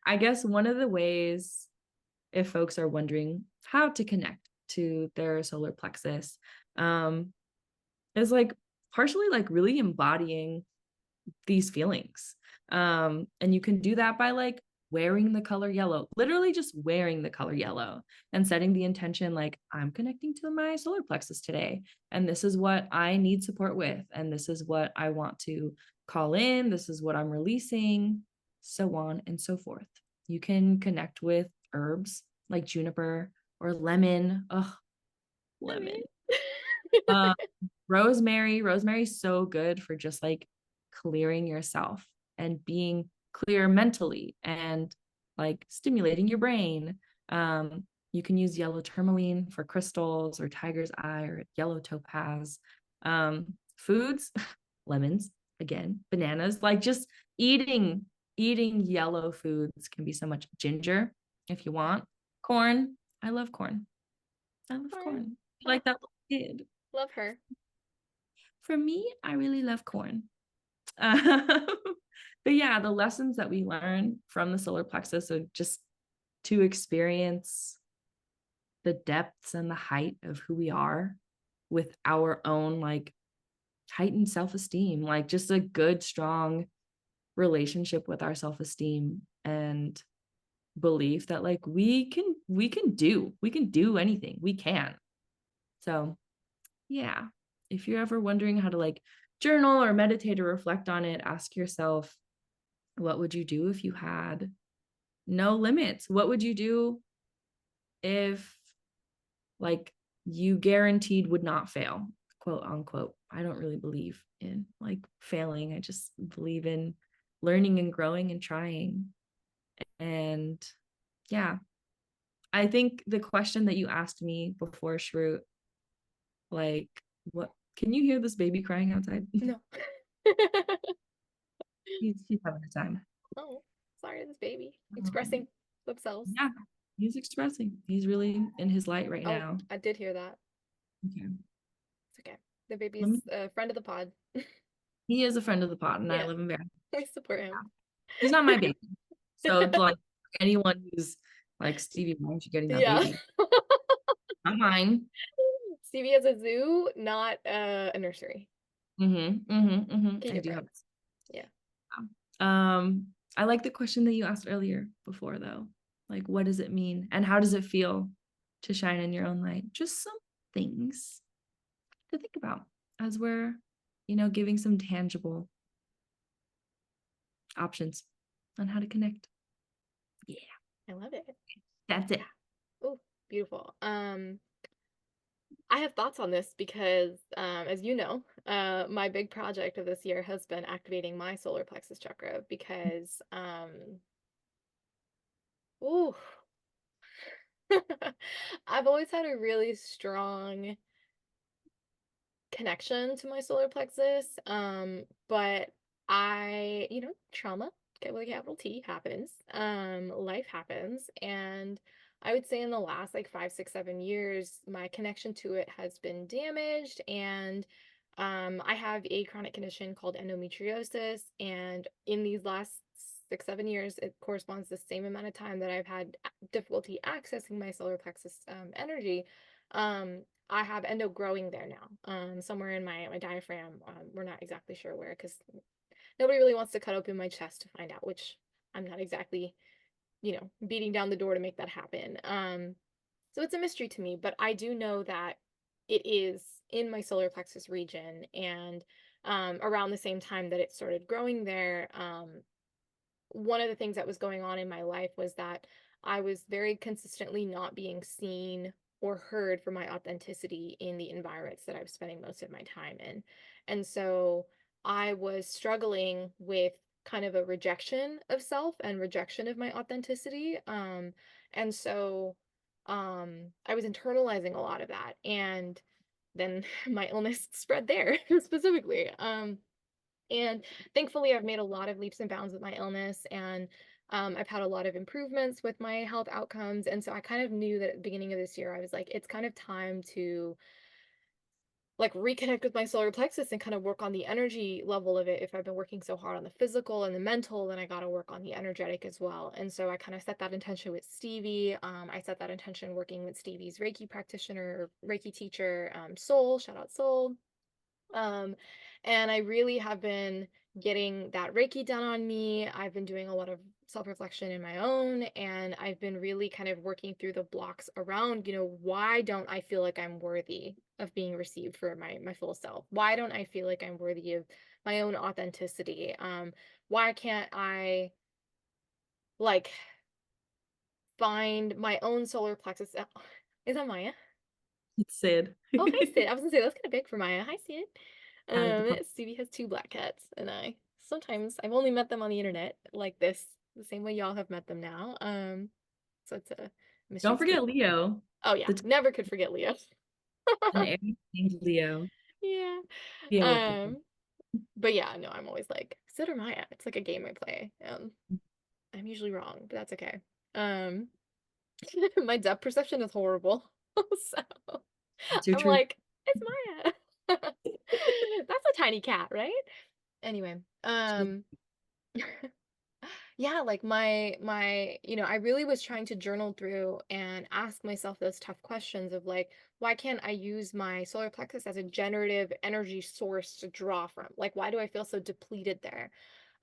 I guess one of the ways, if folks are wondering how to connect to their solar plexus, is like partially like really embodying these feelings. And you can do that by like wearing the color yellow, literally just wearing the color yellow and setting the intention like, I'm connecting to my solar plexus today. And this is what I need support with. And this is what I want to call in. This is what I'm releasing, so on and so forth. You can connect with herbs like juniper or lemon. Oh, I mean, lemon. Um, Rosemary's so good for just like clearing yourself and being clear mentally and like stimulating your brain. You can use yellow tourmaline for crystals or tiger's eye or yellow topaz. Foods, lemons, again, bananas, like just eating eating yellow foods can be so much. Ginger, if you want. Corn. I love corn. I love Corn. corn. Oh, Like that little kid. love her. For me, I really love corn. Um, but yeah, the lessons that we learn from the solar plexus are just to experience the depths and the height of who we are with our own like heightened self-esteem, like just a good, strong relationship with our self-esteem and belief that like we can do anything. We can. So yeah, if you're ever wondering how to like journal or meditate or reflect on it, ask yourself, what would you do if you had no limits? What would you do if like you guaranteed would not fail, quote unquote? I don't really believe in like failing. I just believe in learning and growing and trying. And yeah, I think the question that you asked me before, Shroot, like, what can you hear this baby crying outside? No. He's having a time. Oh, sorry, this baby Um, expressing themselves. yeah, he's expressing. He's really in his light right Oh, now. I did hear that. Okay. It's okay. The Let me, baby's a friend of the pod. he is a friend of the pod, and I Yeah, love him very much. we support him. He's not my baby. So to like anyone who's like, Stevie, why aren't you getting that Yeah. baby? Not mine. Stevie has a zoo, not a nursery. Keep I it do have. friends. Yeah. I like the question that you asked earlier before though. Like, what does it mean? And how does it feel to shine in your own light? Just some things to think about as we're, giving some tangible options on how to connect. Yeah, I love it. that's it. Oh, beautiful. I have thoughts on this because, as you know, my big project of this year has been activating my solar plexus chakra because, ooh, I've always had a really strong connection to my solar plexus. But trauma, okay, with a capital T happens. Life happens. And I would say in the last like 5, 6, 7 years, my connection to it has been damaged. And I have a chronic condition called endometriosis. And in these last 6, 7 years, it corresponds to the same amount of time that I've had difficulty accessing my solar plexus energy. Um, I have endo growing there now, somewhere in my diaphragm. We're not exactly sure where because nobody really wants to cut open my chest to find out, which I'm not exactly, beating down the door to make that happen. So it's a mystery to me, but I do know that it is in my solar plexus region, and around the same time that it started growing there, one of the things that was going on in my life was that I was very consistently not being seen or heard for my authenticity in the environments that I was spending most of my time in. And so I was struggling with kind of a rejection of self and rejection of my authenticity. And so I was internalizing a lot of that. And then my illness spread there specifically. And thankfully, I've made a lot of leaps and bounds with my illness, and I've had a lot of improvements with my health outcomes. And so I kind of knew that at the beginning of this year, I was like, it's kind of time to like reconnect with my solar plexus and kind of work on the energy level of it. If I've been working so hard on the physical and the mental, then I got to work on the energetic as well. And so I kind of set that intention with Stevie. I set that intention working with Stevie's Reiki practitioner, Reiki teacher, Soul, shout out Soul. Um, and I really have been getting that Reiki done on me. I've been doing a lot of self-reflection in my own, and I've been really kind of working through the blocks around, why don't I feel like I'm worthy of being received for my full self? Why don't I feel like I'm worthy of my own authenticity? Why can't I like find my own solar plexus? Is that Maya? It's Sid. Oh, hi, Sid. I was gonna say that's kind of big for Maya. Hi, Sid. Hi, the pup. Stevie has two black cats, and I've only met them on the internet like this, the same way y'all have met them now. So it's a mystery Don't to me. forget Leo. Oh yeah, The never could forget Leo. an Aries named Leo. Yeah. Leo is Um, different. But yeah, no, I'm always like, Sid or Maya. It's like a game I play. I'm usually wrong, but that's okay. Um, my depth perception is horrible. So That's your I'm truth. like, it's Maya. That's a tiny cat, right? Anyway, yeah, like I really was trying to journal through and ask myself those tough questions of like, why can't I use my solar plexus as a generative energy source to draw from? Like, why do I feel so depleted there?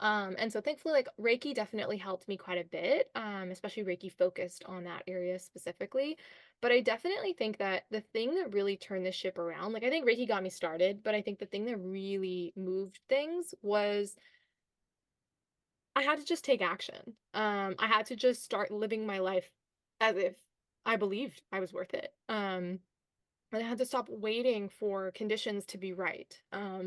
And so thankfully, like Reiki definitely helped me quite a bit, especially Reiki focused on that area specifically. But I definitely think that the thing that really turned this ship around, like I think Reiki got me started, but I think the thing that really moved things was I had to just take action. I had to just start living my life as if I believed I was worth it. And I had to stop waiting for conditions to be right,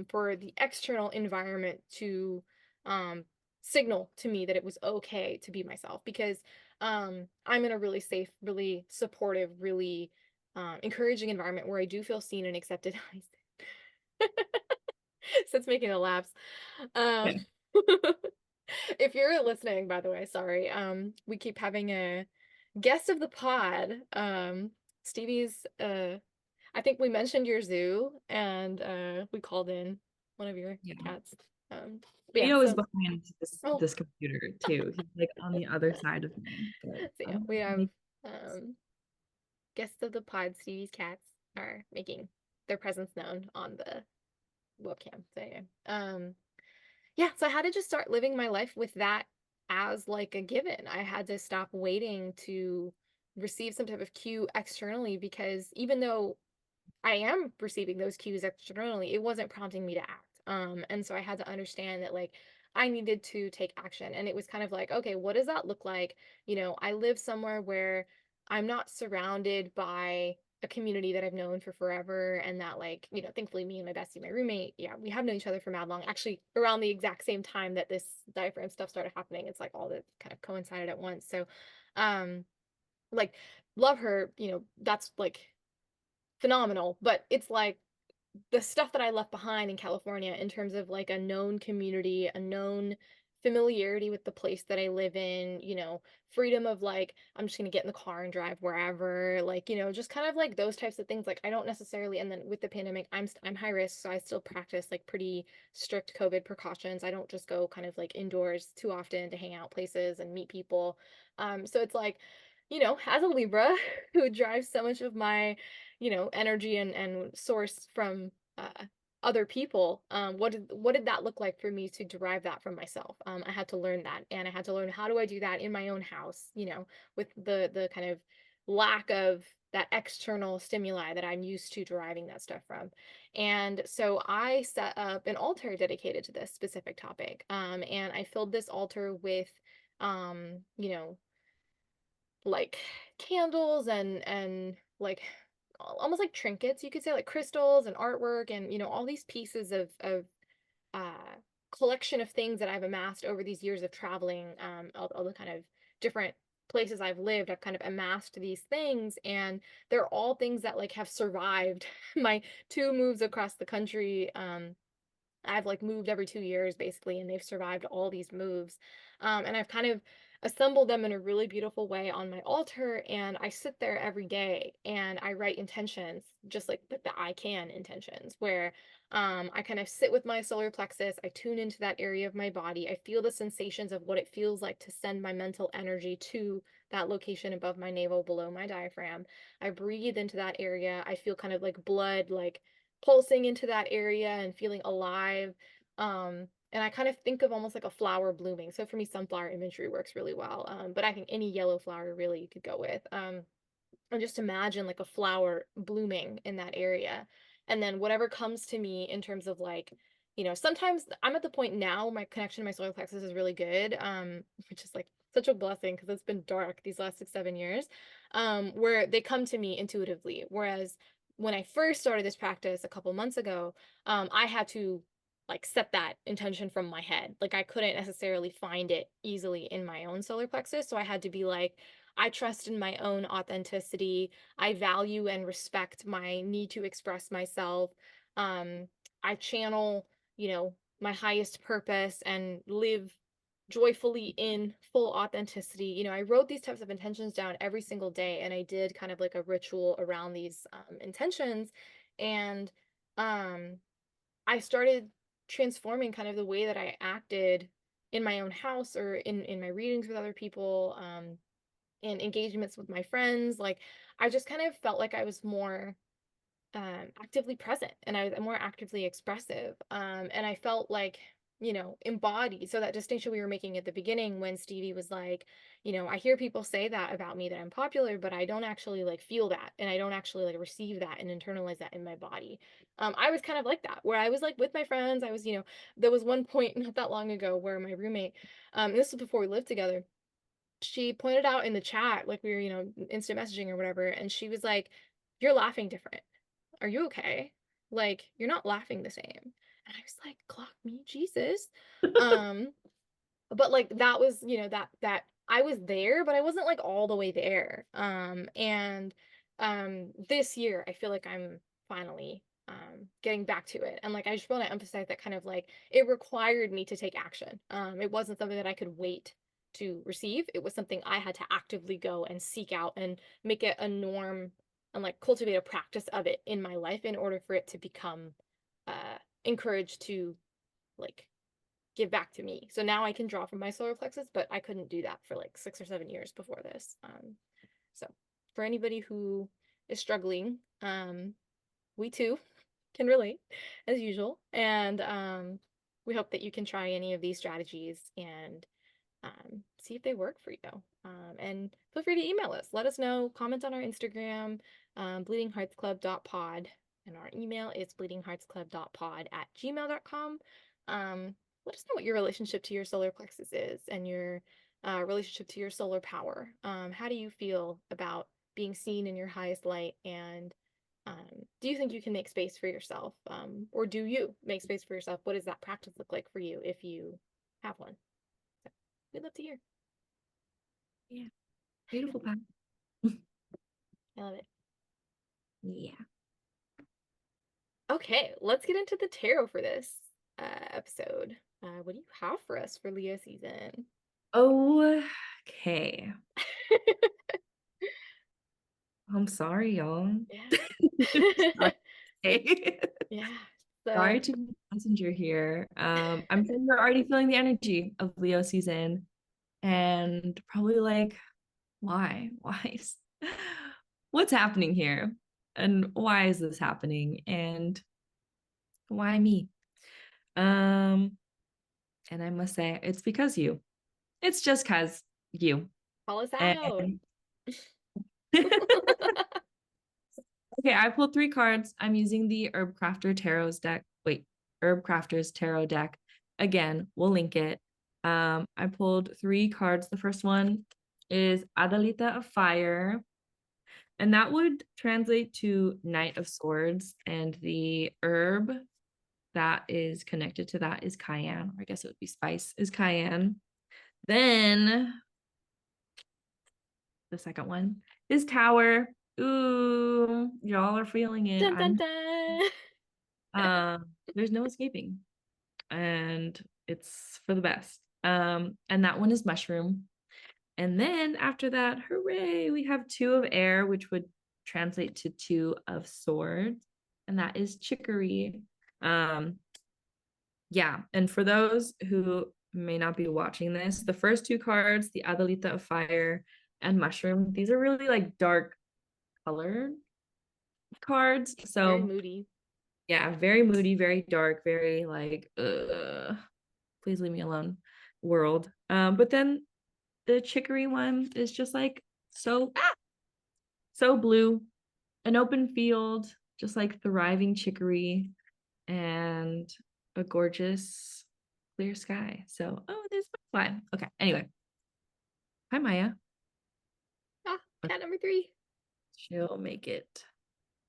for the external environment to um, signal to me that it was okay to be myself because I'm in a really safe, really supportive, really encouraging environment where I do feel seen and accepted. So it's making a lapse. Um, Yeah. if you're listening, by the way, sorry. We keep having a guest of the pod. Stevie's I think we mentioned your zoo and we called in one of your Yeah. cats. But yeah, Leo is so behind this oh this computer too. He's like on the other side of me. But so yeah, we have um guests of the pod, Stevie's cats are making their presence known on the webcam. So yeah. Yeah, so I had to just start living my life with that as like a given. I had to stop waiting to receive some type of cue externally because even though I am receiving those cues externally, it wasn't prompting me to act. And so I had to understand that like I needed to take action. And it was kind of like, okay, what does that look like? I live somewhere where I'm not surrounded by a community that I've known for forever. And that like, thankfully me and my bestie, my roommate, yeah, we have known each other for mad long. Actually, around the exact same time that this diaphragm stuff started happening, it's like all that kind of coincided at once. So um like love her, that's like phenomenal, but it's like the stuff that I left behind in California in terms of like a known community, a known familiarity with the place that I live in, freedom of like, I'm just going to get in the car and drive wherever, like, just kind of like those types of things. Like, I don't necessarily, and then with the pandemic, I'm high risk. So I still practice like pretty strict COVID precautions. I don't just go kind of like indoors too often to hang out places and meet people. So it's like, as a Libra who drives so much of my energy and source from uh, other people. What did that look like for me to derive that from myself? I had to learn that, and I had to learn how do I do that in my own house, with the kind of lack of that external stimuli that I'm used to deriving that stuff from. And so I set up an altar dedicated to this specific topic. And I filled this altar with um, you know, like candles and like almost like trinkets, you could say, like crystals and artwork and all these pieces of uh collection of things that I've amassed over these years of traveling, all the kind of different places I've lived. I've kind of amassed these things, and they're all things that like have survived my two moves across the country. I've like moved every 2 years basically, and they've survived all these moves. And I've kind of assembled them in a really beautiful way on my altar. And I sit there every day and I write intentions, just like the I can intentions, where I kind of sit with my solar plexus. I tune into that area of my body. I feel the sensations of what it feels like to send my mental energy to that location above my navel, below my diaphragm. I breathe into that area. I feel kind of like blood, like pulsing into that area and feeling alive. And I kind of think of almost like a flower blooming. So for me, sunflower imagery works really well. But I think any yellow flower really you could go with. And just imagine like a flower blooming in that area. And then whatever comes to me in terms of like, sometimes I'm at the point now, my connection to my solar plexus is really good, which is like such a blessing because it's been dark these last 6, 7 years, where they come to me intuitively. Whereas when I first started this practice a couple months ago, I had to like set that intention from my head. Like I couldn't necessarily find it easily in my own solar plexus. So I had to be like, I trust in my own authenticity. I value and respect my need to express myself. I channel, my highest purpose and live joyfully in full authenticity. I wrote these types of intentions down every single day, and I did kind of like a ritual around these intentions. And um, I started transforming kind of the way that I acted in my own house or in my readings with other people, in engagements with my friends. Like, I just kind of felt like I was more actively present, and I was more actively expressive. And I felt like, embodied. So that distinction we were making at the beginning when Stevie was like, I hear people say that about me, that I'm popular, but I don't actually like feel that. And I don't actually like receive that and internalize that in my body. I was kind of like that, where I was like with my friends. I was, there was one point not that long ago where my roommate, this was before we lived together, she pointed out in the chat, like we were, instant messaging or whatever, and she was like, "You're laughing different. Are you okay? Like, you're not laughing the same." And I was like, "Clock me, Jesus." Um, but like that was, that I was there, but I wasn't like all the way there. And this year I feel like I'm finally getting back to it. And like I just want to emphasize that kind of like it required me to take action. It wasn't something that I could wait to receive. It was something I had to actively go and seek out and make it a norm and like cultivate a practice of it in my life in order for it to become encouraged to like give back to me. So now I can draw from my solar plexus, but I couldn't do that for like 6 or 7 years before this. So for anybody who is struggling, we too can relate as usual. And we hope that you can try any of these strategies and see if they work for you. And feel free to email us. Let us know. Comment on our Instagram, bleedingheartsclub.pod. And our email is bleedingheartsclub.pod@gmail.com. Let us know what your relationship to your solar plexus is and your relationship to your solar power. How do you feel about being seen in your highest light? And do you think you can make space for yourself? Or do you make space for yourself? What does that practice look like for you if you have one? So we'd love to hear. Yeah. Beautiful path. I love it. Yeah. Okay, let's get into the tarot for this episode. What do you have for us for Leo season? Okay. I'm sorry, y'all. Yeah. Sorry. Yeah. Sorry So, to be the messenger here. I'm sure you're already feeling the energy of Leo season and probably like, why? What's happening here? And why is this happening? And why me? Um, and I must say, it's because you. It's just because you. call us out. And okay, I pulled 3 cards. I'm using the Herb Crafter Tarot's deck. Wait, Herb Crafter's Tarot deck. Again, we'll link it. I pulled 3 cards. The first one is Adalita of Fire, and that would translate to Knight of Swords. And the herb that is connected to that is cayenne, or I guess it would be spice, is cayenne. Then the second one is Tower. Ooh, y'all are feeling it. Dun dun dun. There's no escaping, and it's for the best. And that one is mushroom. And then after that, hooray, we have 2 of air, which would translate to 2 of swords, and that is chicory. Um, yeah, and for those who may not be watching this, the first 2 cards, the Adelita of Fire and Mushroom, these are really like dark colored cards. Very So moody. yeah, very moody, very dark, very like, please leave me alone world. But then the chicory one is just like so blue, an open field, just like thriving chicory and a gorgeous clear sky. So, oh, there's my fly. Okay, anyway. Hi, Maya. Ah, cat number 3. She'll make it.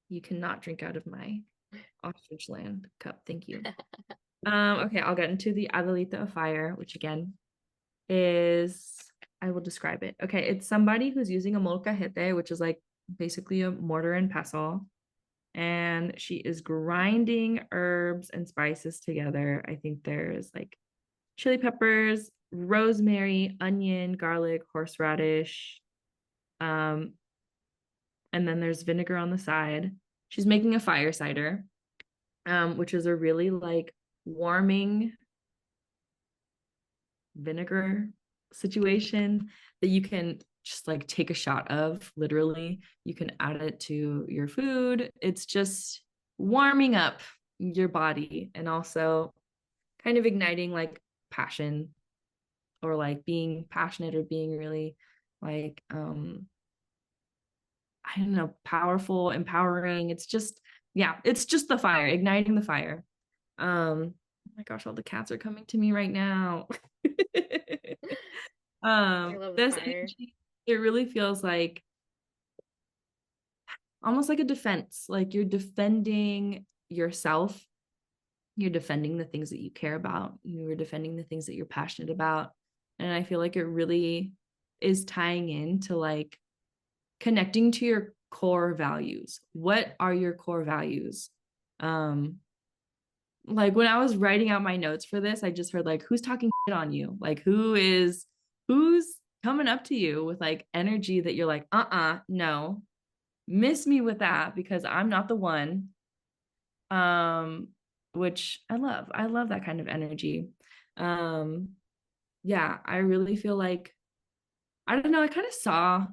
You cannot drink out of my ostrich land cup. Thank you. Okay, I'll get into the Adelita of Fire, which again is, I will describe it. Okay, it's somebody who's using a molcajete, which is like basically a mortar and pestle. and she is grinding herbs and spices together. I think there's like chili peppers, rosemary, onion, garlic, horseradish, um, and then there's vinegar on the side. She's making a fire cider, which is a really like warming vinegar situation that you can just like take a shot of, literally. You can add it to your food. It's just warming up your body and also kind of igniting like passion, or like being passionate, or being really like I don't know, powerful, empowering. It's just, yeah, it's just the fire, igniting the fire. Oh my gosh, all the cats are coming to me right now. I love the This fire. energy, it really feels like almost like a defense. Like you're defending yourself, you're defending the things that you care about, you're defending the things that you're passionate about. And I feel like it really is tying into like connecting to your core values. What are your core values? Like when I was writing out my notes for this, I just heard like, who's talking shit on you? Like who's coming up to you with like energy that you're like, no, miss me with that because I'm not the one. Um, which I love. I love that kind of energy. Um, yeah, I really feel like, I don't know, I kind of saw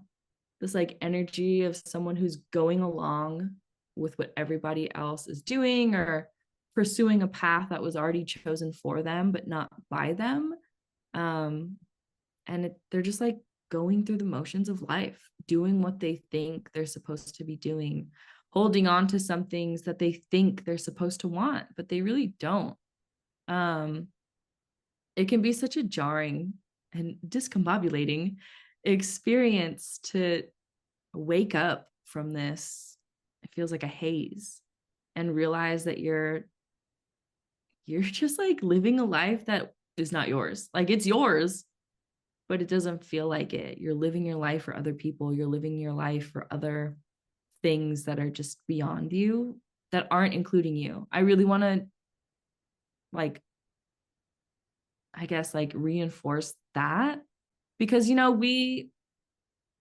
this like energy of someone who's going along with what everybody else is doing, or pursuing a path that was already chosen for them but not by them. um they're just like going through the motions of life, doing what they think they're supposed to be doing, holding on to some things that they think they're supposed to want but they really don't. um it can be such a jarring and discombobulating experience to wake up from this, it feels like a haze, and realize that you're just like living a life that is not yours. Like it's yours, but it doesn't feel like it. You're living your life for other people, you're living your life for other things that are just beyond you, that aren't including you. I really want to like, I guess like reinforce that, because we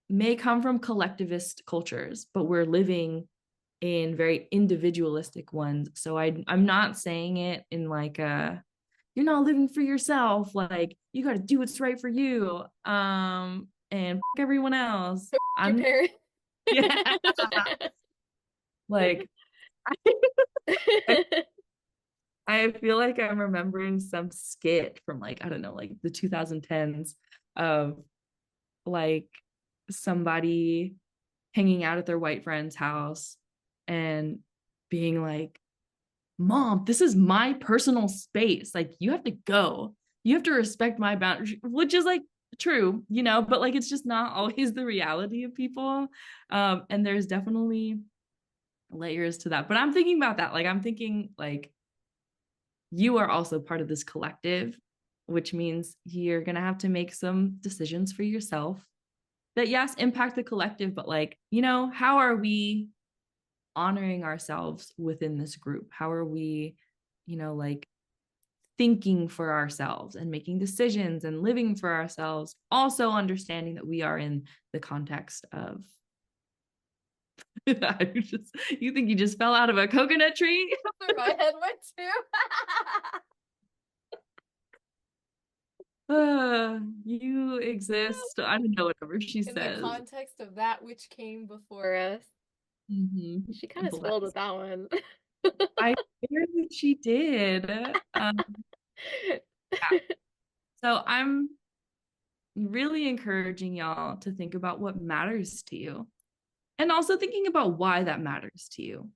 may come from collectivist cultures, but we're living in very individualistic ones. So I'm not saying it in like a, you're not living for yourself, like you got to do what's right for you, and everyone else. Your I'm parents. Yeah, like I, I feel like I'm remembering some skit from like, I don't know, like the 2010s of like somebody hanging out at their white friend's house and being like, Mom, this is my personal space. Like, you have to go. You have to respect my boundaries, which is like true, but like it's just not always the reality of people. And there's definitely layers to that. But I'm thinking about that. Like, I'm thinking like you are also part of this collective, which means you're gonna have to make some decisions for yourself that yes, impact the collective, but like, how are we honoring ourselves within this group? How are we, like thinking for ourselves and making decisions and living for ourselves, also understanding that we are in the context of you think you just fell out of a coconut tree? Where my head went to. You exist. I don't know, whatever she In the says. context of that which came before us. She kind of spoiled Bless. with that one. I figured that she did. Yeah. So I'm really encouraging y'all to think about what matters to you, and also thinking about why that matters to you.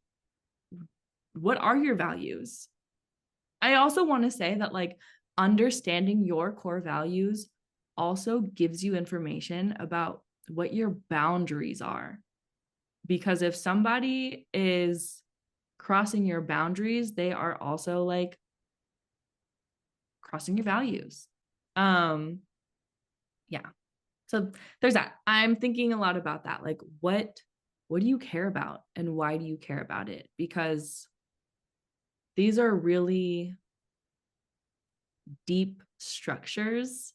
What are your values? I also want to say that, like, understanding your core values also gives you information about what your boundaries are. Because if somebody is crossing your boundaries, they are also like crossing your values. Yeah. So there's that. I'm thinking a lot about that. Like, what what do you care about and why do you care about it? Because these are really deep structures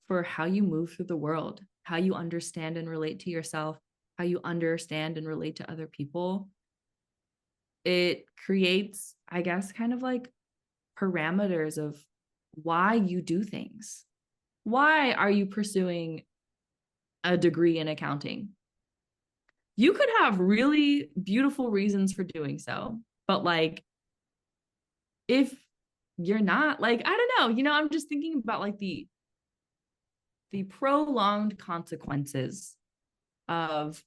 for how you move through the world, how you understand and relate to yourself, how you understand and relate to other people. It creates, I guess, kind of like parameters of why you do things. Why are you pursuing a degree in accounting? You could have really beautiful reasons for doing so, but like if you're not, like, I don't know, I'm just thinking about like the prolonged consequences of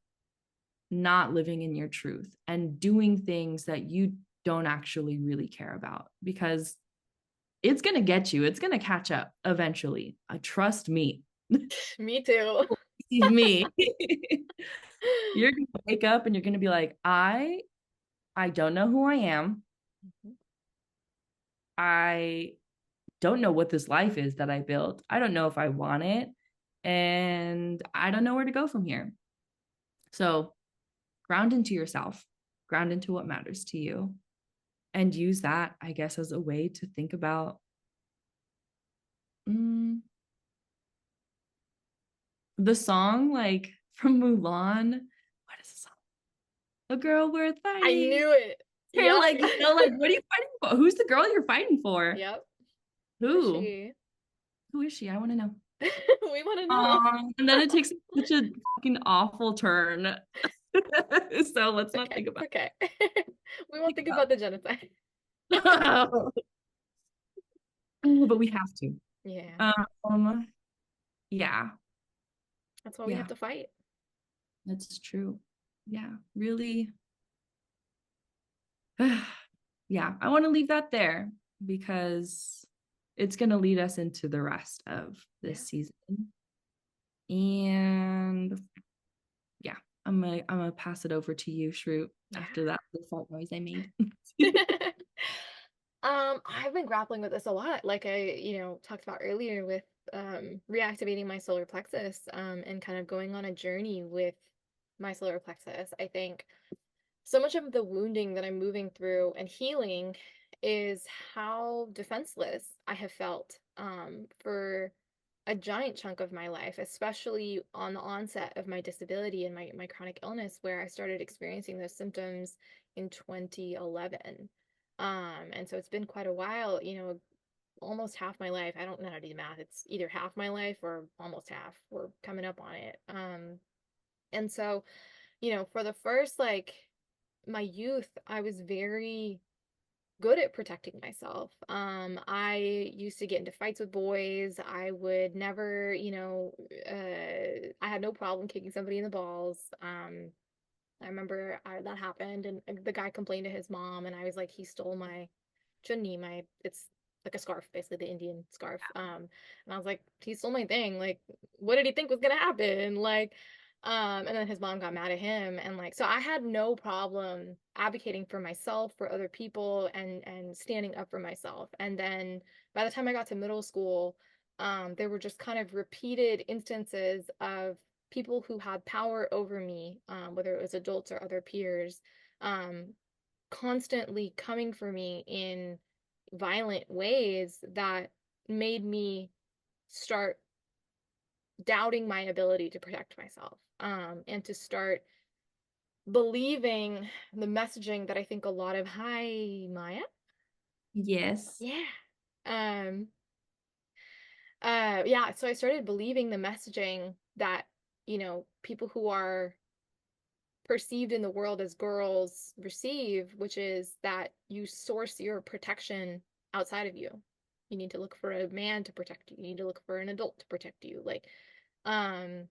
not living in your truth and doing things that you don't actually really care about, because it's going to get you, it's going to catch up eventually. Trust me. Me too. Believe me. You're going to wake up and you're going to be like, I don't know who I am. I don't know what this life is that I built. I don't know if I want it. And I don't know where to go from here. So ground into yourself, ground into what matters to you, and use that, I guess, as a way to think about the song, like from Mulan. What is the song? A girl worth I fighting. knew it. You're Yep. like, like, what are you fighting for? Who's the girl you're fighting for? Yep. Who is Who? she? Who is she? I want to know. We want to know. And then it takes such a fucking awful turn. So let's not Okay. think about Okay. We won't think think about about the genocide. but we have to. Yeah. Um, yeah, That's why we have yeah, to fight. that's true. Yeah, really. Yeah, I want to leave that there because it's going to lead us into the rest of Yeah. this season. And yeah, I'm gonna pass it over to you, Shroot, Yeah. after that the fart noise I made. I've been grappling with this a lot, like I, talked about earlier with reactivating my solar plexus, and kind of going on a journey with my solar plexus. I think so much of the wounding that I'm moving through and healing is how defenseless I have felt for a giant chunk of my life, especially on the onset of my disability and my chronic illness, where I started experiencing those symptoms in 2011. And so it's been quite a while, almost half my life. I don't know how to do the math. It's either half my life or almost half. We're coming up on it. And so, for the first, like, my youth, I was very good at protecting myself. I used to get into fights with boys. I would never, I had no problem kicking somebody in the balls. I remember that happened, and the guy complained to his mom, and I was like, he stole my chunni, it's like a scarf, basically the Indian scarf. And I was like, he stole my thing. Like, what did he think was gonna happen? Like, and then his mom got mad at him, and like, so I had no problem advocating for myself, for other people, and standing up for myself. And then by the time I got to middle school, there were just kind of repeated instances of people who had power over me, whether it was adults or other peers, um, constantly coming for me in violent ways that made me start doubting my ability to protect myself, and to start believing the messaging that I think a lot of, hi, Maya. Yes. Yeah. Um, yeah, so I started believing the messaging that, people who are perceived in the world as girls receive, which is that you source your protection outside of you. You need to look for a man to protect you. You need to look for an adult to protect you. Like, and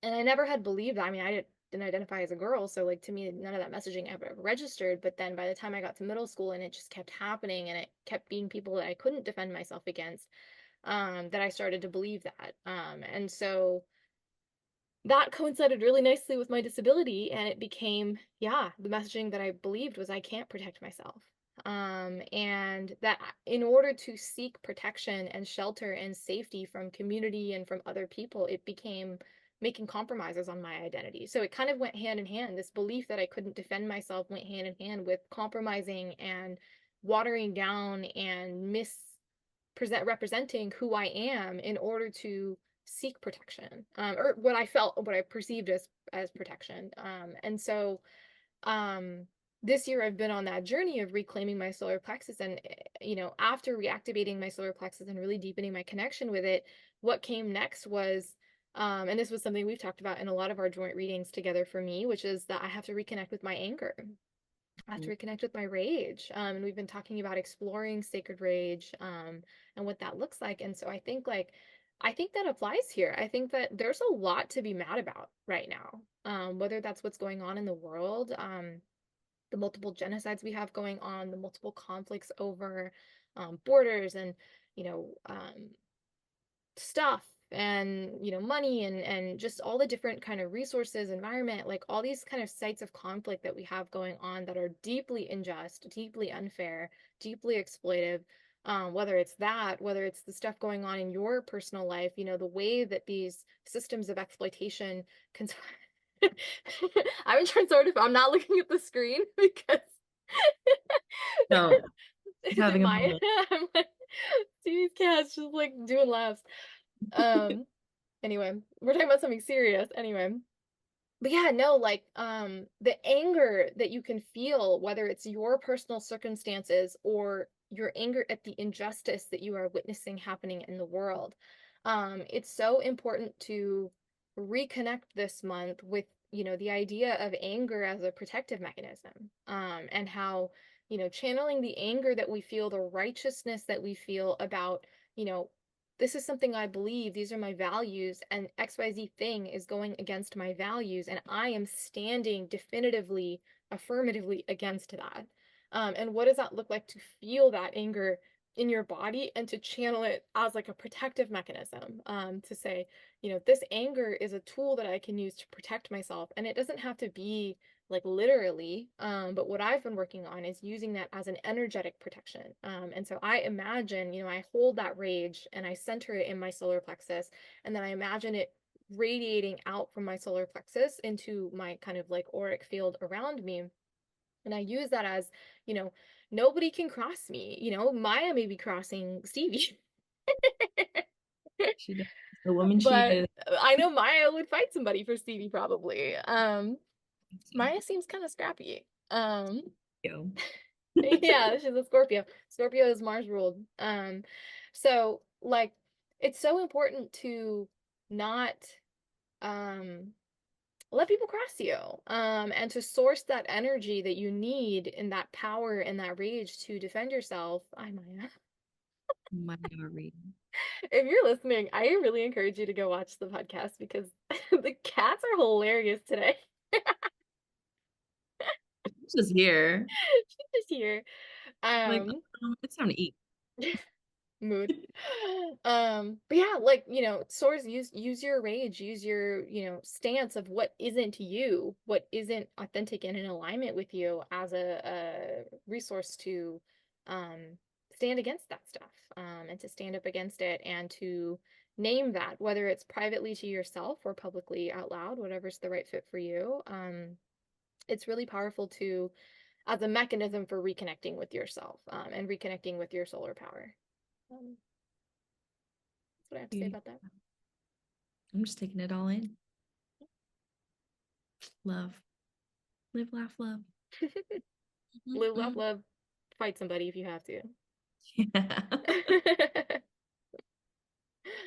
I never had believed that. I mean, didn't identify as a girl, so like to me, none of that messaging ever registered. But then by the time I got to middle school and it just kept happening and it kept being people that I couldn't defend myself against, that I started to believe that. And so that coincided really nicely with my disability, and it became, yeah, the messaging that I believed was I can't protect myself. And that in order to seek protection and shelter and safety from community and from other people, it became making compromises on my identity. So it kind of went hand in hand. This belief that I couldn't defend myself went hand in hand with compromising and watering down and representing who I am in order to seek protection, or what I perceived as protection. And so um, this year I've been on that journey of reclaiming my solar plexus, and after reactivating my solar plexus and really deepening my connection with it, what came next was, and this was something we've talked about in a lot of our joint readings together for me, which is that I have to reconnect with my anger. I have to reconnect with my rage. And we've been talking about exploring sacred rage, and what that looks like. And so I think that applies here. I think that there's a lot to be mad about right now, whether that's what's going on in the world, the multiple genocides we have going on, the multiple conflicts over borders and, stuff and money and just all the different kind of resources, environment, like all these kind of sites of conflict that we have going on that are deeply unjust, deeply unfair, deeply exploitive. Whether it's the stuff going on in your personal life, the way that these systems of exploitation can I've been trying so hard to, I'm not looking at the screen because No, is it having a my moment. I'm like, Stevie's cat's just like doing laughs. Um, anyway, we're talking about something serious. Anyway, but yeah, no, like the anger that you can feel, whether it's your personal circumstances or your anger at the injustice that you are witnessing happening in the world. It's so important to reconnect this month with, the idea of anger as a protective mechanism. And how, channeling the anger that we feel, the righteousness that we feel about, you know, this is something I believe, these are my values, and XYZ thing is going against my values, and I am standing definitively, affirmatively against that. And what does that look like to feel that anger in your body and to channel it as like a protective mechanism, to say, this anger is a tool that I can use to protect myself. And it doesn't have to be like literally, but what I've been working on is using that as an energetic protection. And so I imagine, I hold that rage and I center it in my solar plexus, and then I imagine it radiating out from my solar plexus into my kind of like auric field around me. And I use that as, you know, nobody can cross me. Maya may be crossing Stevie, She does. The woman she but is. I know Maya would fight somebody for Stevie probably. Maya seems kind of scrappy. You. Yeah, she's a Scorpio. Scorpio is Mars ruled. So like it's so important to not um let people cross you. And to source that energy that you need and that power and that rage to defend yourself. I Maya. My memory. If you're listening, I really encourage you to go watch the podcast because the cats are hilarious today. She's just here. She's just here. Like, Um it's time to eat. mood. But yeah, like, source, use your rage, use your, stance of what isn't you, what isn't authentic and in alignment with you as a resource to um stand against that stuff, and to stand up against it and to name that, whether it's privately to yourself or publicly out loud, whatever's the right fit for you. It's really powerful to as a mechanism for reconnecting with yourself, and reconnecting with your solar power. Um, that's what I have to say Beauty. about that. I'm just taking it all in. Love. Live, laugh, love. Live, laugh, Mhm. love, fight somebody if you have to. Yeah.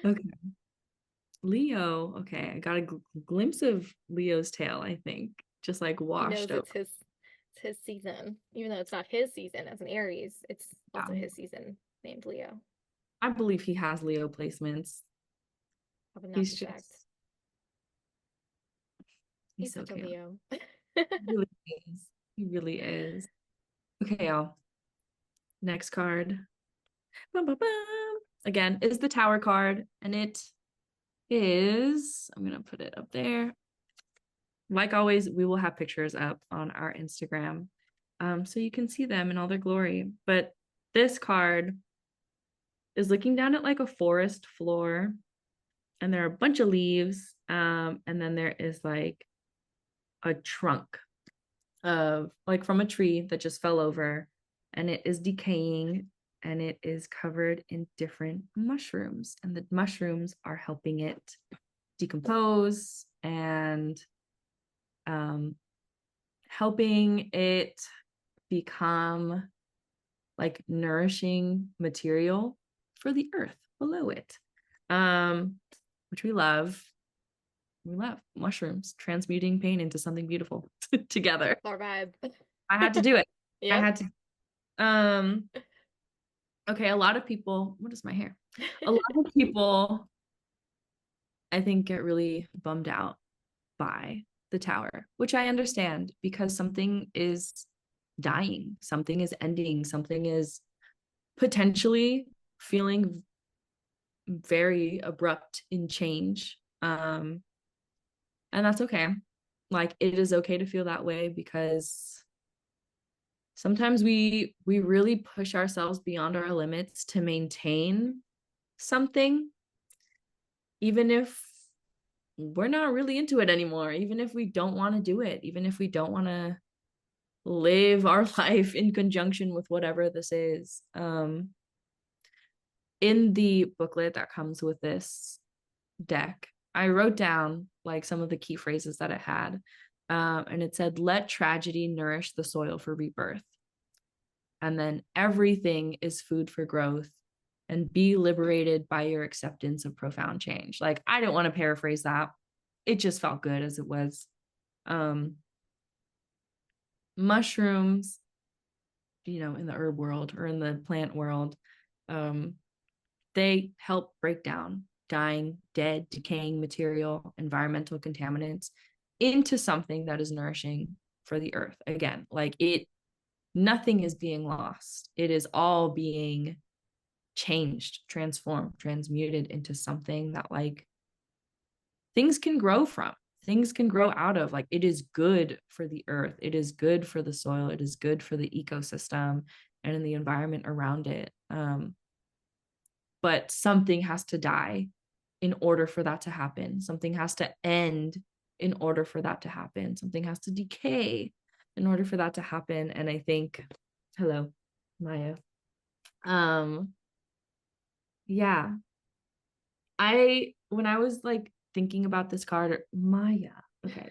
Okay. Leo. Okay. I got a glimpse of Leo's tail, I think. Just like He washed knows over. it's his season. Even though it's not his season as an Aries, it's also Yeah. his season named Leo. I believe he has Leo placements. I would not He's be shocked. just, he's He's so such a cute. Leo. He really is. He really is. Okay, y'all. Next card. Bum, bum, bum. Again, is the Tower card, and it is, I'm gonna put it up there. Like always, we will have pictures up on our Instagram, so you can see them in all their glory. But this card is looking down at like a forest floor, and there are a bunch of leaves. And then there is like a trunk of like from a tree that just fell over, and it is decaying, and it is covered in different mushrooms, and the mushrooms are helping it decompose and helping it become like nourishing material for the earth below it, which we love. We love mushrooms transmuting pain into something beautiful together. Our vibe. I had to do it. I Yep. had to. Um, okay, a lot of people, what is my hair? A lot of people, I think, get really bummed out by the tower, which I understand because something is dying, something is ending, something is potentially feeling very abrupt in change. And that's okay. Like it is okay to feel that way because sometimes we really push ourselves beyond our limits to maintain something, even if we're not really into it anymore, even if we don't want to do it, even if we don't want to live our life in conjunction with whatever this is. In the booklet that comes with this deck, I wrote down like some of the key phrases that it had. And it said, let tragedy nourish the soil for rebirth. And then everything is food for growth, and be liberated by your acceptance of profound change. Like, I didn't want to paraphrase that. It just felt good as it was. Mushrooms, in the herb world or in the plant world, they help break down dying, dead, decaying material, environmental contaminants into something that is nourishing for the earth. Again, like nothing is being lost. It is all being changed, transformed, transmuted into something that like things can grow from, things can grow out of. Like it is good for the earth, it is good for the soil, it is good for the ecosystem and in the environment around it. But something has to die in order for that to happen. Something has to end in order for that to happen. Something has to decay in order for that to happen. And I think, hello, Maya. Yeah. When I was like thinking about this card, Maya. Okay.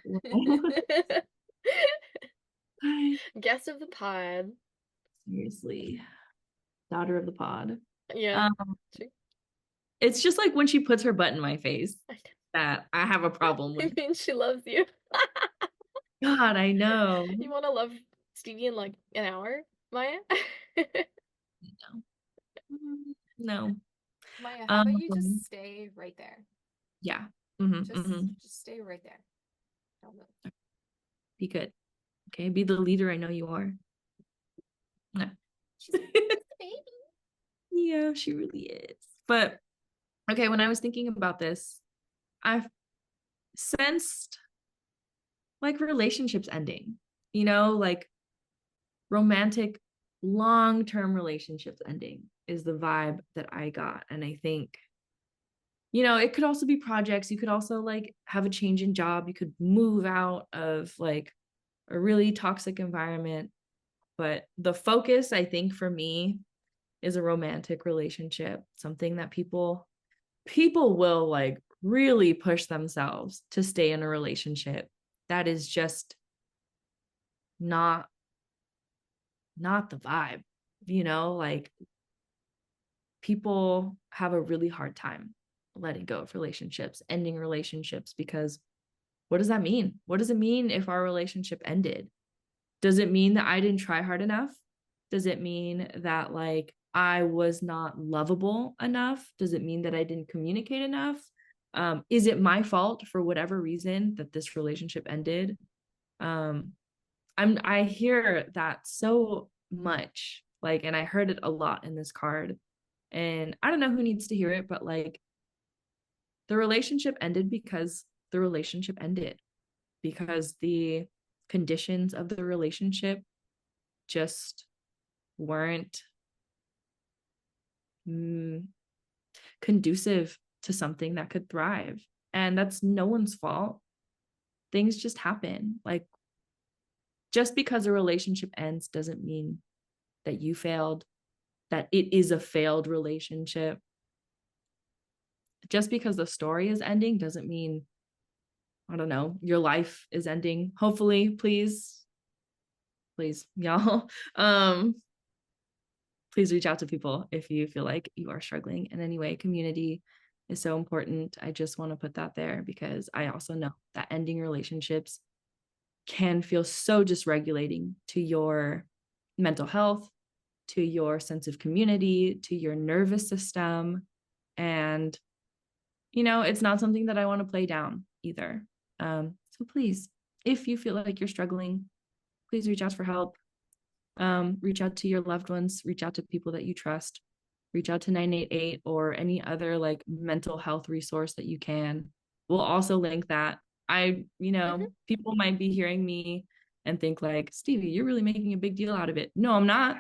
Guest of the pod. Seriously. Daughter of the pod. Yeah. Um, it's just like when she puts her butt in my face I that I have a problem I with. mean, she loves you. God, I know. You want to love Stevie in like an hour, Maya? No. Maya, how about you just Um, stay right there? yeah. Just stay right there. Don't move. Be good. Okay. Be the leader I know you are. No. She's a baby. Yeah, she really is. But okay, when I was thinking about this, I've sensed like relationships ending, like romantic, long-term relationships ending is the vibe that I got. And I think, it could also be projects. You could also like have a change in job. You could move out of like a really toxic environment. But the focus, I think, for me is a romantic relationship, something that people will like really push themselves to stay in a relationship that is just not the vibe, like people have a really hard time letting go of relationships, ending relationships, because what does that mean? What does it mean if our relationship ended? Does it mean that I didn't try hard enough? Does it mean that like I was not lovable enough? Does it mean that I didn't communicate enough? Is it my fault for whatever reason that this relationship ended? I hear that so much, like, and I heard it a lot in this card, and I don't know who needs to hear it, but like the relationship ended because the relationship ended, because the conditions of the relationship just weren't conducive to something that could thrive. And that's no one's fault. Things just happen. Like, just because a relationship ends doesn't mean that you failed, that it is a failed relationship. Just because the story is ending doesn't mean, I don't know, your life is ending. Hopefully, please, y'all. Please reach out to people if you feel like you are struggling in any way. Community is so important. I just want to put that there because I also know that ending relationships can feel so dysregulating to your mental health, to your sense of community, to your nervous system. And, you know, it's not something that I want to play down either. So please, if you feel like you're struggling, please reach out for help. Reach out to your loved ones, reach out to people that you trust, reach out to 988 or any other like mental health resource that you can. We'll also link that. People might be hearing me and think like, Stevie, you're really making a big deal out of it. No, I'm not.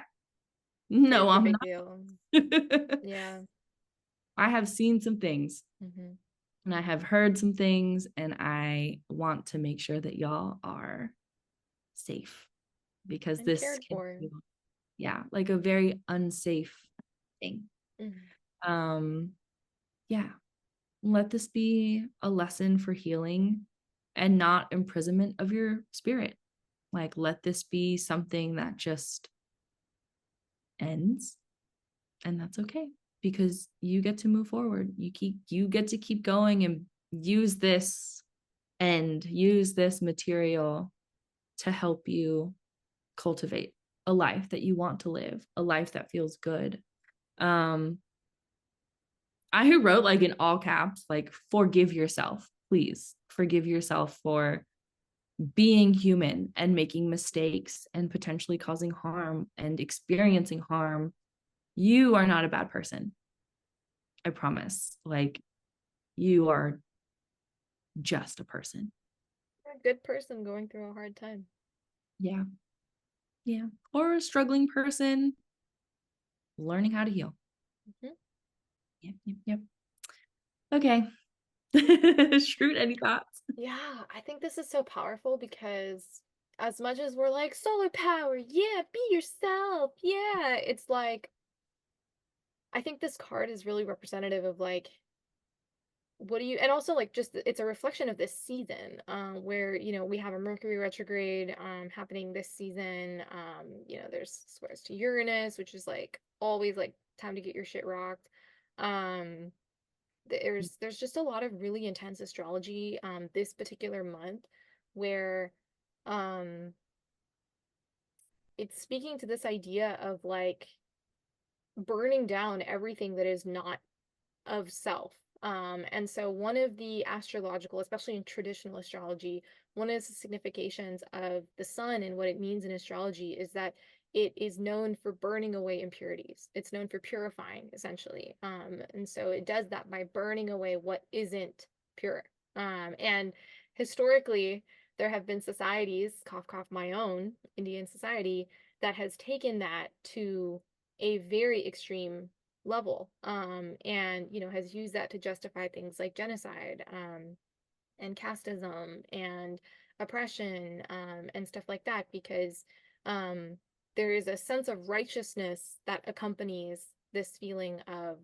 No, It's a I'm big not. deal. Yeah. I have seen some things and I have heard some things, and I want to make sure that y'all are safe because And this cared can for. feel, like a very unsafe thing. Yeah, let this be a lesson for healing and not imprisonment of your spirit. Like, let this be something that just ends, and that's okay because you get to move forward. You get to keep going and use this material to help you cultivate a life that you want to live, a life that feels good. I wrote like in all caps, like, forgive yourself, please forgive yourself for being human and making mistakes and potentially causing harm and experiencing harm. You are not a bad person. I promise. Like, you are just a person. You're a good person going through a hard time. Yeah. Yeah. Or a struggling person learning how to heal. Yep. Okay. Shroot, any thoughts? Yeah, I think this is so powerful because as much as we're like solar power, yeah, be yourself. Yeah, it's like I think this card is really representative of like what do you and also like just it's a reflection of this season where we have a Mercury retrograde happening this season. There's squares to Uranus, which is like always like time to get your shit rocked. um there's just a lot of really intense astrology this particular month where um it's speaking to this idea of like burning down everything that is not of self. And so one of the astrological, especially in traditional astrology, one of the significations of the sun and what it means in astrology is that it is known for burning away impurities. It's known for purifying, essentially. And so it does that by burning away what isn't pure. And historically, there have been societies, cough, cough, my own Indian society, that has taken that to a very extreme level, and has used that to justify things like genocide, and casteism and oppression, and stuff like that, because um, there is a sense of righteousness that accompanies this feeling of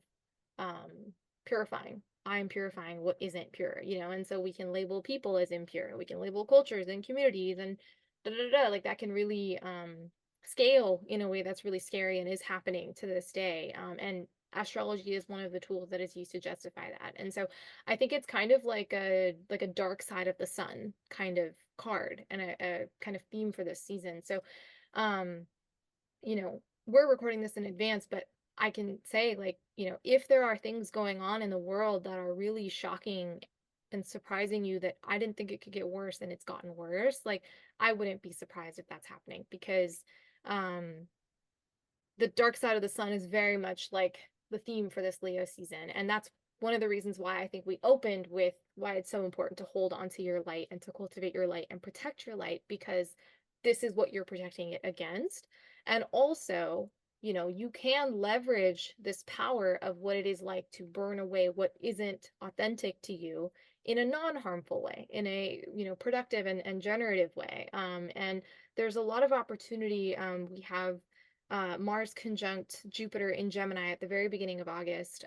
um, purifying. I'm purifying what isn't pure, and so we can label people as impure. We can label cultures and communities and da da da. Like that can really scale in a way that's really scary and is happening to this day. And astrology is one of the tools that is used to justify that. And so I think it's kind of like a dark side of the sun kind of card and a kind of theme for this season. So um we're recording this in advance, but I can say, like, if there are things going on in the world that are really shocking and surprising you that I didn't think it could get worse and it's gotten worse, like, I wouldn't be surprised if that's happening because um, the dark side of the sun is very much like the theme for this Leo season. And that's one of the reasons why I think we opened with why it's so important to hold onto your light and to cultivate your light and protect your light, because this is what you're protecting it against. And also, you know, you can leverage this power of what it is like to burn away what isn't authentic to you in a non-harmful way, in a, you know, productive and generative way. And there's a lot of opportunity. We have Mars conjunct Jupiter in Gemini at the very beginning of August.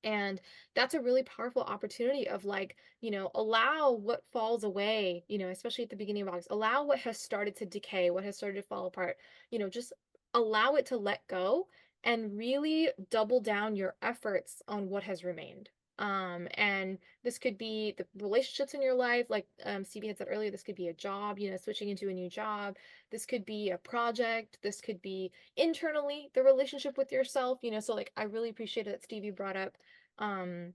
And that's a really powerful opportunity of, like, you know, allow what falls away, you know, especially at the beginning of August, allow what has started to decay, what has started to fall apart, you know, just allow it to let go and really double down your efforts on what has remained. And this could be the relationships in your life, like Stevie had said earlier, this could be a job, you know, switching into a new job. This could be a project. This could be internally the relationship with yourself, you know. So like I really appreciated that Stevie brought up um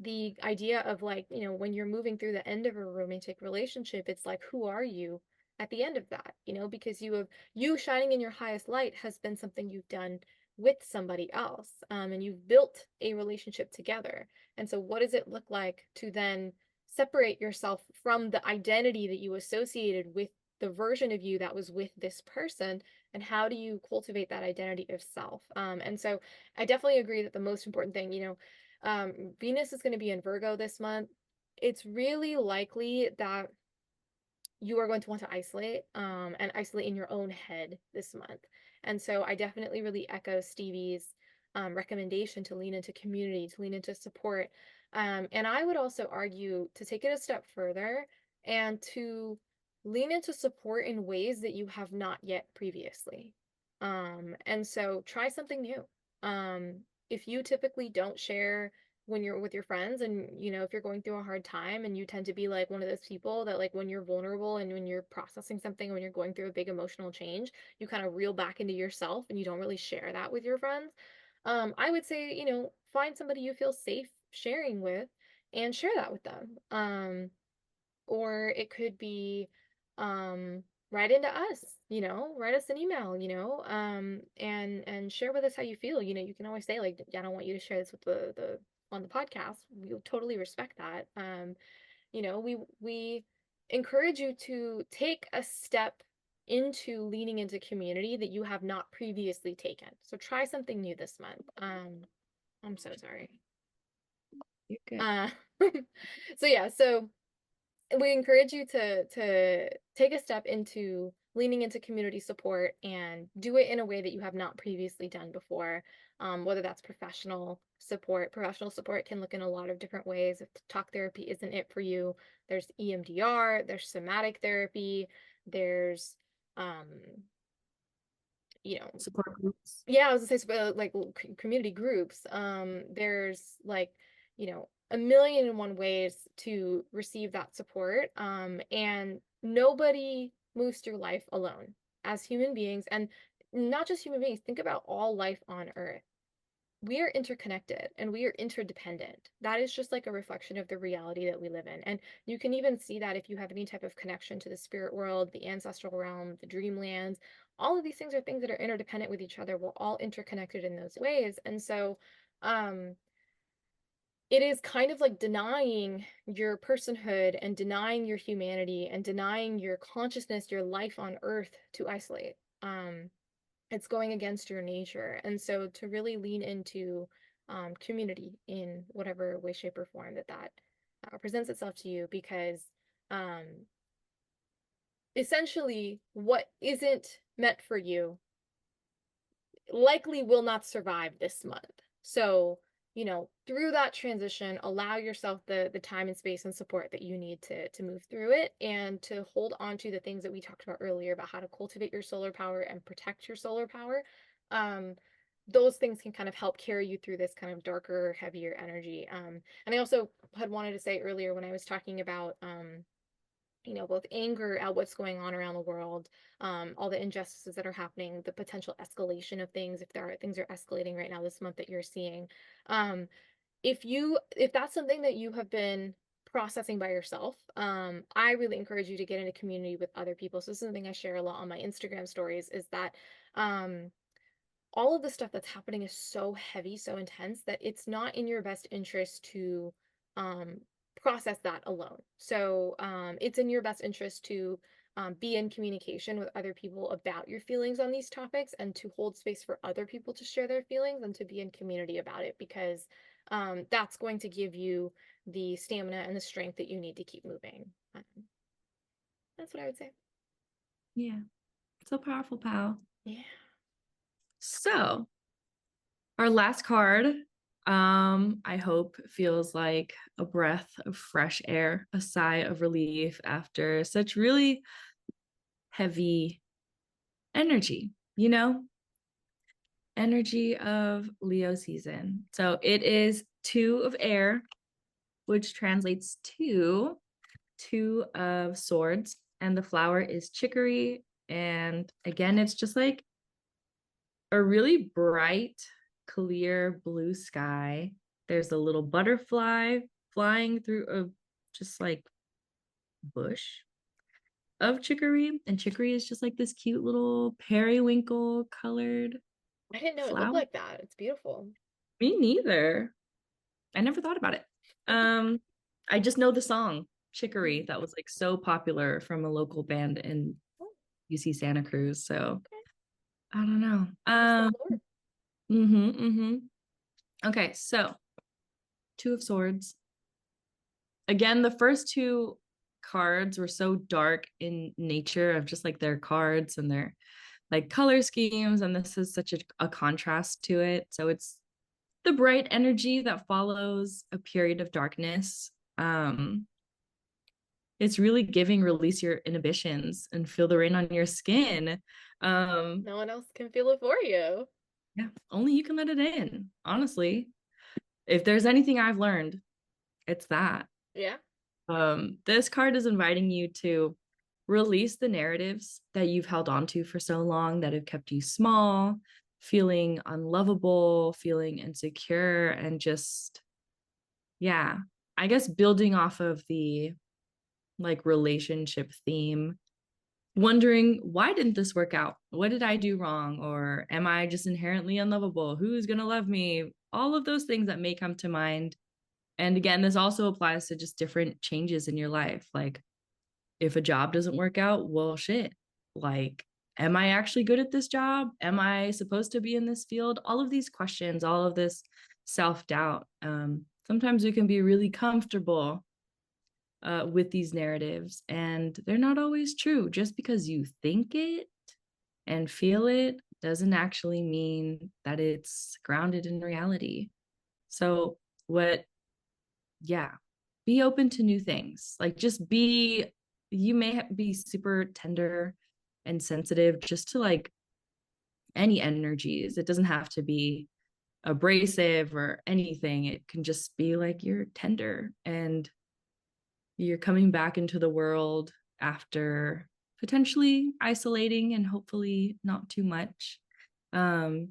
the idea of, like, you know, when you're moving through the end of a romantic relationship, it's like, who are you at the end of that, you know, because you shining in your highest light has been something you've done with somebody else, and you've built a relationship together. And so what does it look like to then separate yourself from the identity that you associated with the version of you that was with this person, and how do you cultivate that identity of self? And so I definitely agree that the most important thing, you know, Venus is going to be in Virgo this month. It's really likely that you are going to want to isolate, and isolate in your own head this month. And so I definitely really echo Stevie's recommendation to lean into community, to lean into support. And I would also argue to take it a step further and to lean into support in ways that you have not yet previously. And so try something new. If you typically don't share when you're with your friends, and you know, if you're going through a hard time and you tend to be like one of those people that, like, when you're vulnerable and when you're processing something, when you're going through a big emotional change, you kind of reel back into yourself and you don't really share that with your friends. I would say, you know, find somebody you feel safe sharing with and share that with them. Or it could be write into us, you know, write us an email, you know, and share with us how you feel. You know, you can always say, like, I don't want you to share this with the on the podcast. We totally respect that. You know, we encourage you to take a step into leaning into community that you have not previously taken. So try something new this month. I'm so sorry. You're good. Uh so yeah, so we encourage you to take a step into leaning into community support and do it in a way that you have not previously done before. Whether that's professional support. Professional support can look in a lot of different ways. If talk therapy isn't it for you, there's EMDR, there's somatic therapy, there's um, you know, Support groups. yeah, I was gonna say like community groups. There's, like, you know, a million and one ways to receive that support. And nobody moves through life alone as human beings, and not just human beings. Think about all life on Earth. We are interconnected and we are interdependent. That is just like a reflection of the reality that we live in. And you can even see that if you have any type of connection to the spirit world, the ancestral realm, the dreamlands. All of these things are things that are interdependent with each other. We're all interconnected in those ways. And so um it is kind of like denying your personhood and denying your humanity and denying your consciousness, your life on earth, to isolate. It's going against your nature. And so to really lean into community in whatever way, shape, or form that presents itself to you, because um, essentially what isn't meant for you likely will not survive this month. So, you know, through that transition, allow yourself the time and space and support that you need to move through it, and to hold on to the things that we talked about earlier about how to cultivate your solar power and protect your solar power. Um, those things can kind of help carry you through this kind of darker, heavier energy. And I also had wanted to say earlier when I was talking about you know, both anger at what's going on around the world, all the injustices that are happening, the potential escalation of things, if there are things are escalating right now this month that you're seeing. Um, if that's something that you have been processing by yourself, I really encourage you to get into community with other people. So this is something I share a lot on my Instagram stories, is that all of the stuff that's happening is so heavy, so intense, that it's not in your best interest to um, process that alone. So it's in your best interest to be in communication with other people about your feelings on these topics, and to hold space for other people to share their feelings and to be in community about it, because that's going to give you the stamina and the strength that you need to keep moving. That's what I would say. Yeah. So powerful, pal. Yeah. So our last card, I hope feels like a breath of fresh air, a sigh of relief after such really heavy energy, energy of Leo season. So it is 2 of air, which translates to 2 of swords, and the flower is chicory. And again, it's just like a really bright, clear blue sky. There's a little butterfly flying through a just like bush of chicory. And chicory is just like this cute little periwinkle colored I didn't know it looked flower. like that. It's beautiful. Me neither. I never thought about it. I just know the song Chicory that was like so popular from a local band in Oh, UC Santa Cruz. So okay. I don't know. There's some lore. Okay, so 2 of Swords. Again, the first 2 cards were so dark in nature of just like their cards and their like color schemes, and this is such a contrast to it. So it's the bright energy that follows a period of darkness. It's really giving release your inhibitions and feel the rain on your skin. No one else can feel it for you. Yeah, only you can let it in, honestly. If there's anything I've learned, it's that. Yeah. This card is inviting you to release the narratives that you've held on to for so long that have kept you small, feeling unlovable, feeling insecure, and just, yeah, I guess building off of the like relationship theme, wondering why didn't this work out? What did I do wrong? Or am I just inherently unlovable? Who's going to love me? All of those things that may come to mind. And again, this also applies to just different changes in your life. Like if a job doesn't work out, well, shit. Like, am I actually good at this job? Am I supposed to be in this field? All of these questions, all of this self-doubt. Sometimes we can be really comfortable with these narratives, and they're not always true. Just because you think it and feel it doesn't actually mean that it's grounded in reality. So, yeah, be open to new things. Like, you may be super tender and sensitive just to like any energies. It doesn't have to be abrasive or anything. It can just be like you're tender and you're coming back into the world after potentially isolating and hopefully not too much. Um,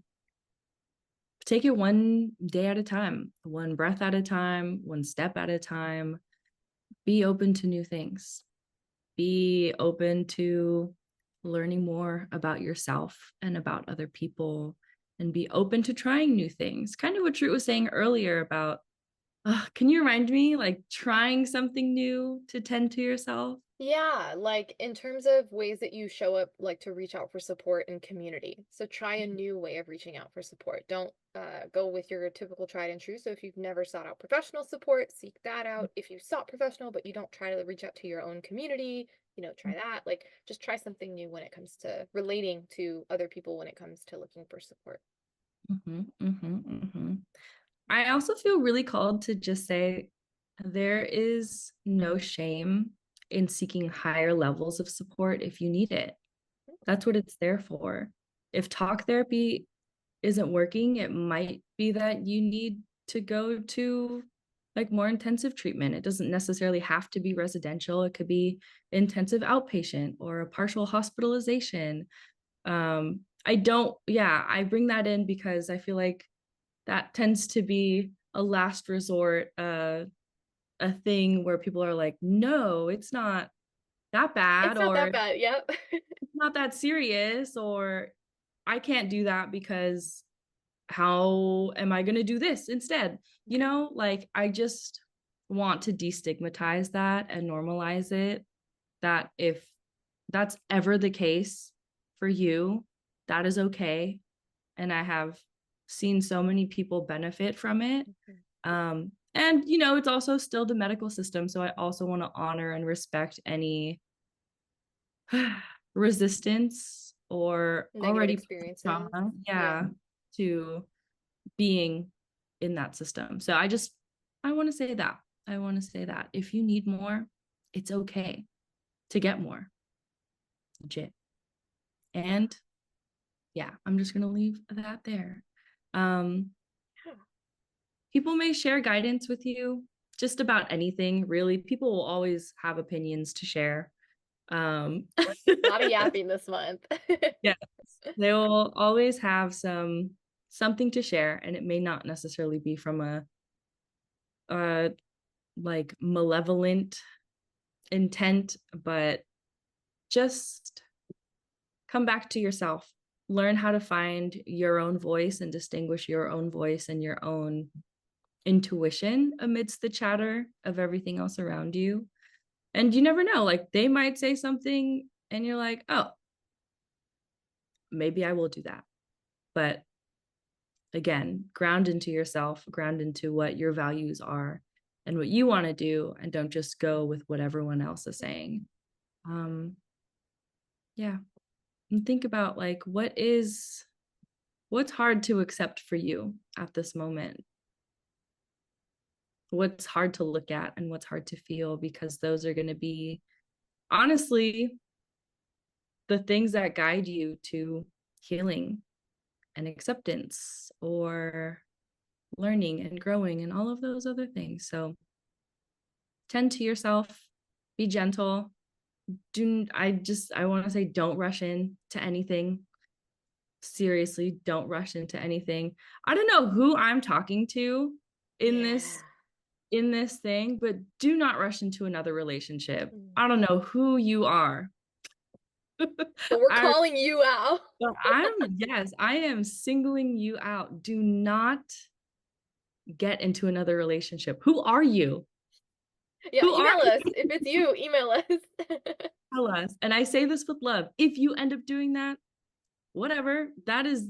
Take it one day at a time, one breath at a time, one step at a time. Be open to new things. Be open to learning more about yourself and about other people, and be open to trying new things. Kind of what Drew was saying earlier about can you remind me, like trying something new to tend to yourself? Yeah, like in terms of ways that you show up, like to reach out for support in community. So try a new way of reaching out for support. Don't go with your typical tried and true. So if you've never sought out professional support, seek that out. If you sought professional, but you don't try to reach out to your own community, try that. Like just try something new when it comes to relating to other people, when it comes to looking for support. I also feel really called to just say there is no shame in seeking higher levels of support if you need it. That's what it's there for. If talk therapy isn't working, it might be that you need to go to like more intensive treatment. It doesn't necessarily have to be residential. It could be intensive outpatient or a partial hospitalization. I bring that in because I feel like that tends to be a last resort, a thing where people are like, no, it's not that bad, It's not or that bad. Yep. it's not that serious, or I can't do that because how am I going to do this instead? Like I just want to destigmatize that and normalize it, that if that's ever the case for you, that is okay. And I have seen so many people benefit from it. And it's also still the medical system. So I also want to honor and respect any resistance or Negative already experiences. trauma, Yeah. to being in that system. So I want to say that. I want to say that if you need more, it's okay to get more. Legit. And yeah, I'm just gonna leave that there. People may share guidance with you just about anything, really. People will always have opinions to share. A lot of yapping this month. Yes, they will always have something to share, and it may not necessarily be from a like malevolent intent, but just come back to yourself. Learn how to find your own voice and distinguish your own voice and your own intuition amidst the chatter of everything else around you. And you never know, like they might say something and you're like, oh, maybe I will do that. But again, ground into yourself, ground into what your values are and what you want to do, and don't just go with what everyone else is saying. Yeah. And think about like what's hard to accept for you at this moment, what's hard to look at and what's hard to feel, because those are going to be honestly the things that guide you to healing and acceptance or learning and growing and all of those other things. So tend to yourself, be gentle. I want to say don't rush in to anything. Seriously, don't rush into anything. I don't know who I'm talking to in this thing, but do not rush into another relationship. I don't know who you are. But we're calling you out. I am singling you out. Do not get into another relationship. Who are you? Yeah, email us. If it's you, email us. Tell us. And I say this with love. If you end up doing that, whatever, that's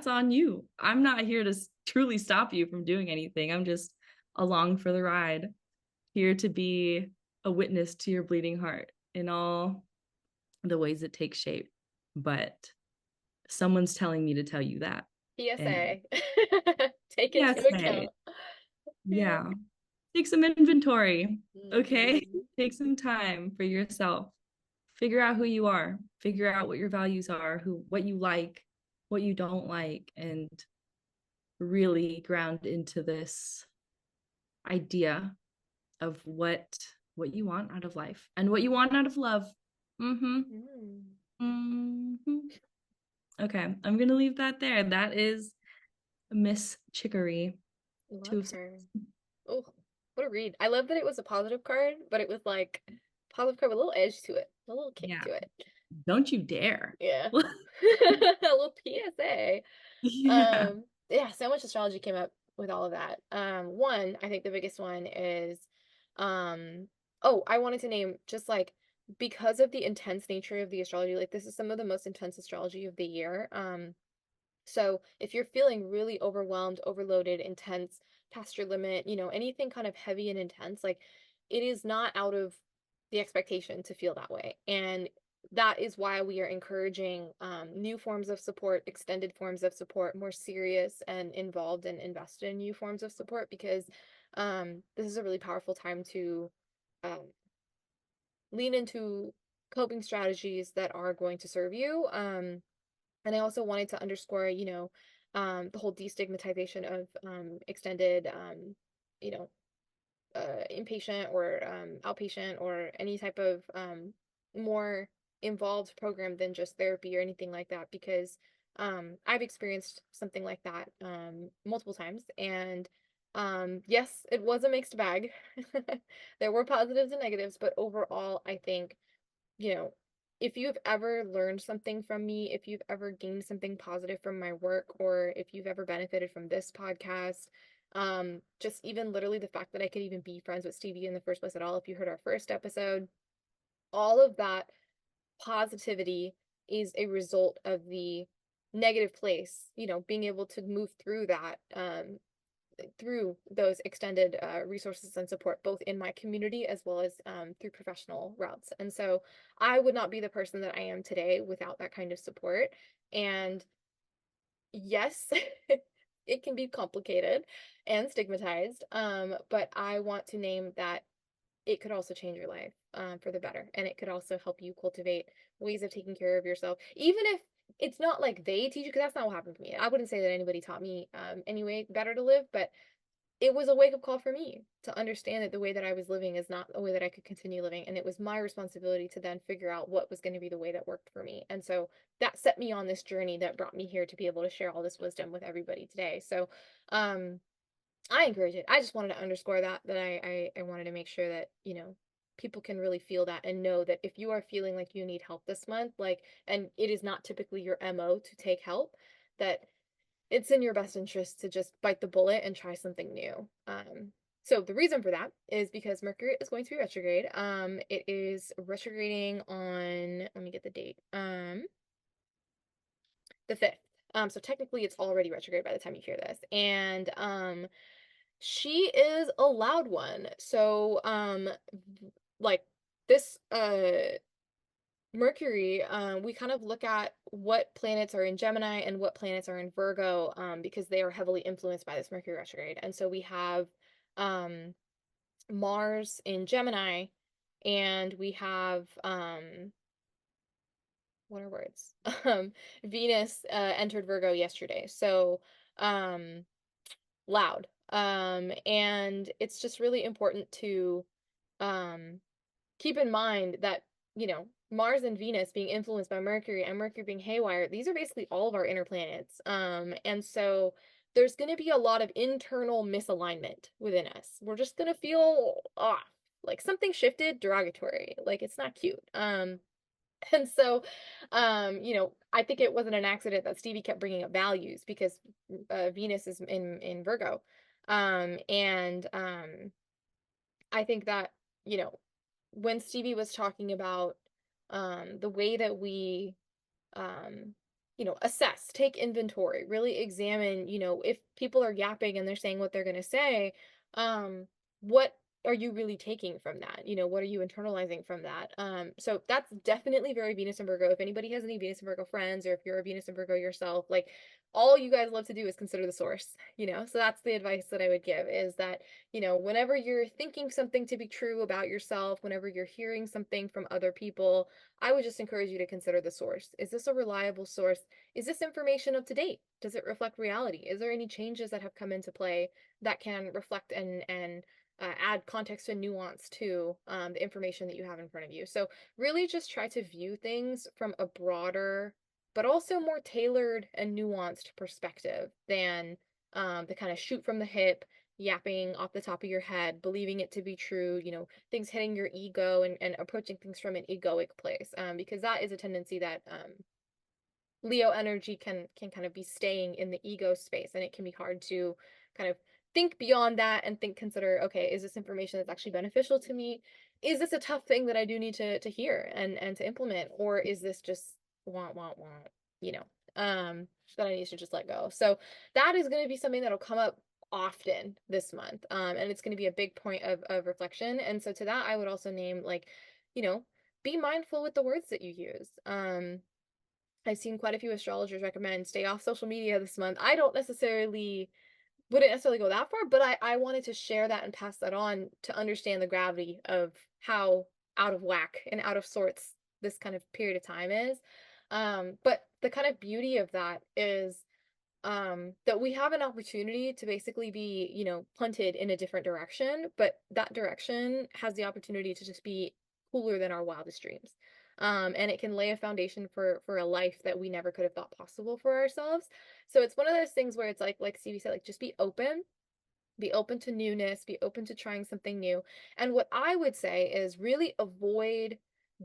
on you. I'm not here to truly stop you from doing anything. I'm just along for the ride, here to be a witness to your bleeding heart in all the ways it takes shape. But someone's telling me to tell you that. PSA. Take it PSA. into account. Yeah. Take some inventory. Okay. Take some time for yourself. Figure out who you are. Figure out what your values are, what you like, what you don't like, and really ground into this idea of what you want out of life and what you want out of love. Okay, I'm gonna leave that there. That is Miss Chicory. Love her. Oh, what a read. I love that it was a positive card, but it was like positive card with a little edge to it, a little kick to it. Don't you dare. Yeah. A little PSA. Yeah. Yeah, so much astrology came up with all of that. One, I think the biggest one is I wanted to name just like because of the intense nature of the astrology, like this is some of the most intense astrology of the year. So if you're feeling really overwhelmed, overloaded, intense, past your limit, anything kind of heavy and intense, like it is not out of the expectation to feel that way. And that is why we are encouraging new forms of support, extended forms of support, more serious and involved and invested in new forms of support, because this is a really powerful time to lean into coping strategies that are going to serve you. And I also wanted to underscore, the whole destigmatization of extended, you know, inpatient or outpatient or any type of more involved program than just therapy or anything like that, because I've experienced something like that multiple times. And yes, it was a mixed bag. There were positives and negatives, but overall, I think if you've ever learned something from me, if you've ever gained something positive from my work, or if you've ever benefited from this podcast, just even literally the fact that I could even be friends with Stevie in the first place at all, if you heard our first episode, all of that positivity is a result of the negative place, being able to move through that, through those extended resources and support, both in my community as well as through professional routes. And so I would not be the person that I am today without that kind of support. And yes, it can be complicated and stigmatized, but I want to name that it could also change your life for the better. And it could also help you cultivate ways of taking care of yourself, even if it's not like they teach you, because that's not what happened for me. I wouldn't say that anybody taught me anyway better to live, but it was a wake up call for me to understand that the way that I was living is not a way that I could continue living. And it was my responsibility to then figure out what was going to be the way that worked for me. And so that set me on this journey that brought me here to be able to share all this wisdom with everybody today. So, I encourage it. I just wanted to underscore that I wanted to make sure that, people can really feel that and know that if you are feeling like you need help this month, like, and it is not typically your MO to take help, that it's in your best interest to just bite the bullet and try something new. So the reason for that is because Mercury is going to be retrograde. It is retrograding on, let me get the date, the 5th. So technically it's already retrograde by the time you hear this. And she is a loud one. So like this Mercury, we kind of look at what planets are in Gemini and what planets are in Virgo, because they are heavily influenced by this Mercury retrograde. And so we have Mars in Gemini, and we have what are words? Venus entered Virgo yesterday. So loud. And it's just really important to um keep in mind that, Mars and Venus being influenced by Mercury and Mercury being haywire, these are basically all of our inner planets. And so there's going to be a lot of internal misalignment within us. We're just going to feel off, like something shifted, derogatory, like it's not cute. And so, I think it wasn't an accident that Stevie kept bringing up values, because Venus is in Virgo. And I think that, when Stevie was talking about the way that we um, assess, take inventory, really examine, if people are yapping and they're saying what they're going to say, what are you really taking from that? What are you internalizing from that? So that's definitely very Venus and Virgo. If anybody has any Venus and Virgo friends, or if you're a Venus and Virgo yourself, like, all you guys love to do is consider the source, so that's the advice that I would give, is that, whenever you're thinking something to be true about yourself, whenever you're hearing something from other people, I would just encourage you to consider the source. Is this a reliable source? Is this information up to date? Does it reflect reality? Is there any changes that have come into play that can reflect and add context and nuance to the information that you have in front of you? So really just try to view things from a broader, but also more tailored and nuanced perspective than the kind of shoot from the hip, yapping off the top of your head, believing it to be true, things hitting your ego, and approaching things from an egoic place, because that is a tendency that Leo energy can kind of be staying in the ego space, and it can be hard to kind of think beyond that and consider, okay, is this information that's actually beneficial to me? Is this a tough thing that I do need to hear and to implement, or is this just want, you know, that I need to just let go? So that is going to be something that'll come up often this month, and it's going to be a big point of reflection. And so to that, I would also name, like, be mindful with the words that you use. I've seen quite a few astrologers recommend stay off social media this month. I don't necessarily wouldn't necessarily go that far, but I wanted to share that and pass that on to understand the gravity of how out of whack and out of sorts this kind of period of time is. But the kind of beauty of that is that we have an opportunity to basically be, punted in a different direction, but that direction has the opportunity to just be cooler than our wildest dreams. And it can lay a foundation for a life that we never could have thought possible for ourselves. So it's one of those things where it's like Stevie said, like, just be open to newness, be open to trying something new. And what I would say is really avoid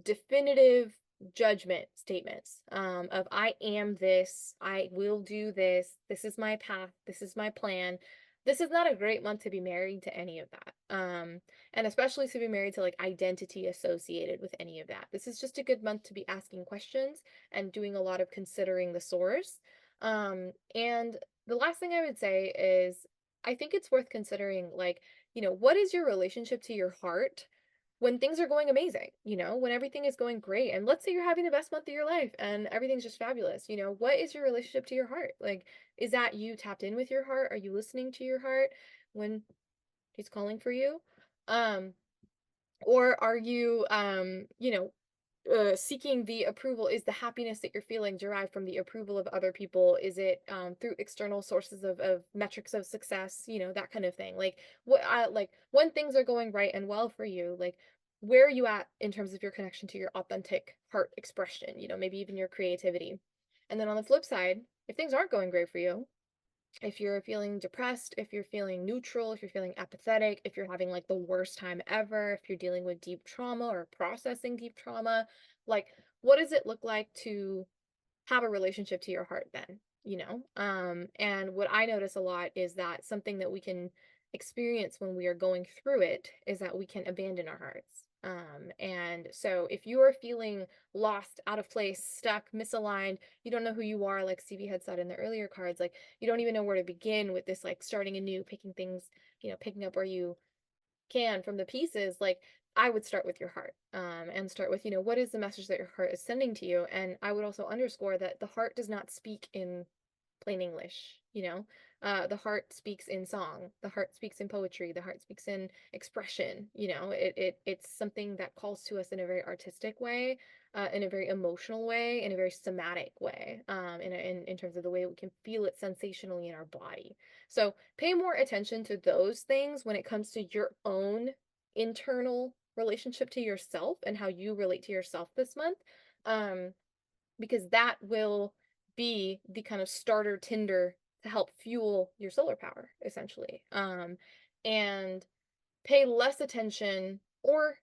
definitive judgment statements, of I am this, I will do this is my path, this is my plan. This is not a great month to be married to any of that. And especially to be married to like identity associated with any of that. This is just a good month to be asking questions and doing a lot of considering the source. And the last thing I would say is I think it's worth considering, like, what is your relationship to your heart when things are going amazing, when everything is going great. And let's say you're having the best month of your life and everything's just fabulous. What is your relationship to your heart? Like, is that you tapped in with your heart? Are you listening to your heart when he's calling for you? Or are you, seeking the approval? Is the happiness that you're feeling derived from the approval of other people? Is it through external sources of metrics of success, that kind of thing? Like, like when things are going right and well for you, like, where are you at in terms of your connection to your authentic heart expression, maybe even your creativity? And then on the flip side, if things aren't going great for you, if you're feeling depressed, if you're feeling neutral, if you're feeling apathetic, if you're having like the worst time ever, if you're dealing with deep trauma or processing deep trauma, like, what does it look like to have a relationship to your heart then? And what I notice a lot is that something that we can experience when we are going through it is that we can abandon our hearts. And so if you are feeling lost, out of place, stuck, misaligned, you don't know who you are, like Stevie had said in the earlier cards, like you don't even know where to begin with this, like starting anew, picking things, picking up where you can from the pieces, like I would start with your heart, and start with, what is the message that your heart is sending to you? And I would also underscore that the heart does not speak in plain English, the heart speaks in song, the heart speaks in poetry, the heart speaks in expression, it's something that calls to us in a very artistic way, in a very emotional way, in a very somatic way, in terms of the way that we can feel it sensationally in our body. So pay more attention to those things when it comes to your own internal relationship to yourself and how you relate to yourself this month. Because that will be the kind of starter tinder to help fuel your solar power, essentially. And pay less attention, or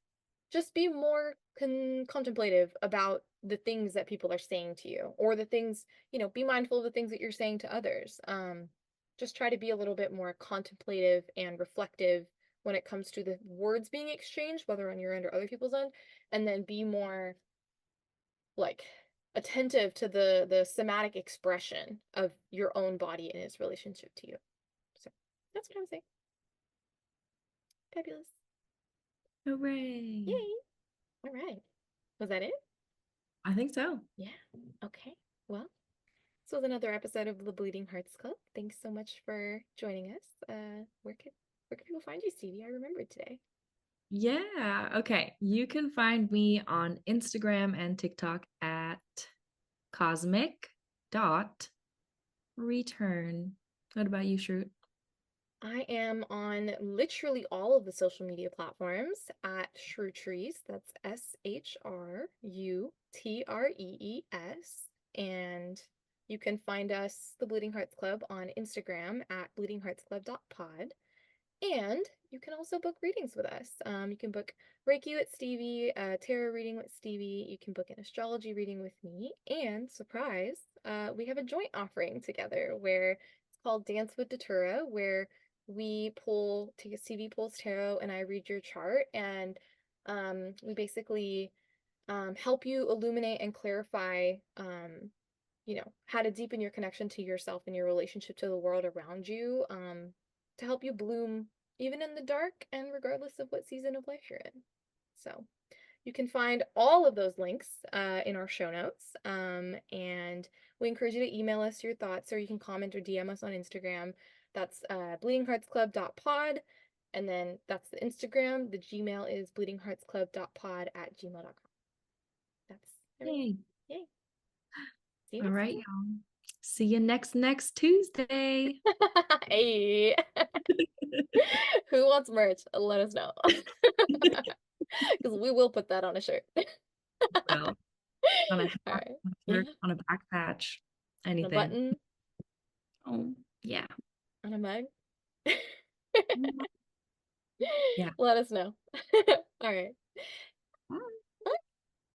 just be more contemplative about the things that people are saying to you, or the things, be mindful of the things that you're saying to others. Just try to be a little bit more contemplative and reflective when it comes to the words being exchanged, whether on your end or other people's end, and then be more like attentive to the somatic expression of your own body and its relationship to you. So that's what I'm saying. Fabulous. Hooray. Yay. All right. Was that it? I think so. Yeah. Okay. Well, this was another episode of the Bleeding Hearts Club. Thanks so much for joining us. Where can people find you, Stevie? I remembered today. Yeah. Okay. You can find me on Instagram and TikTok at cosmic.return. What about you, Shrute? I am on literally all of the social media platforms at Shrutrees. That's SHRUTREES. And you can find us, the Bleeding Hearts Club, on Instagram at bleedingheartsclub.pod. And you can also book readings with us. You can book Reiki with Stevie, tarot reading with Stevie. You can book an astrology reading with me. And surprise, we have a joint offering together where it's called Dance with Datura, where we Stevie pulls tarot and I read your chart. And we basically help you illuminate and clarify, how to deepen your connection to yourself and your relationship to the world around you, to help you bloom even in the dark and regardless of what season of life you're in. So you can find all of those links in our show notes. And we encourage you to email us your thoughts, or you can comment or DM us on Instagram. That's bleedingheartsclub.pod. And then that's the Instagram. The Gmail is bleedingheartsclub.pod@gmail.com. That's everything. Yay. Yay. See you All next right, time. y'all. See you next Tuesday. Hey. Who wants merch? Let us know. Because we will put that on a shirt. Well, on a All hat, right. on a Yeah. shirt, on a back patch, On a anything. button, Oh, yeah. on a mug. Yeah. Let us know. All right.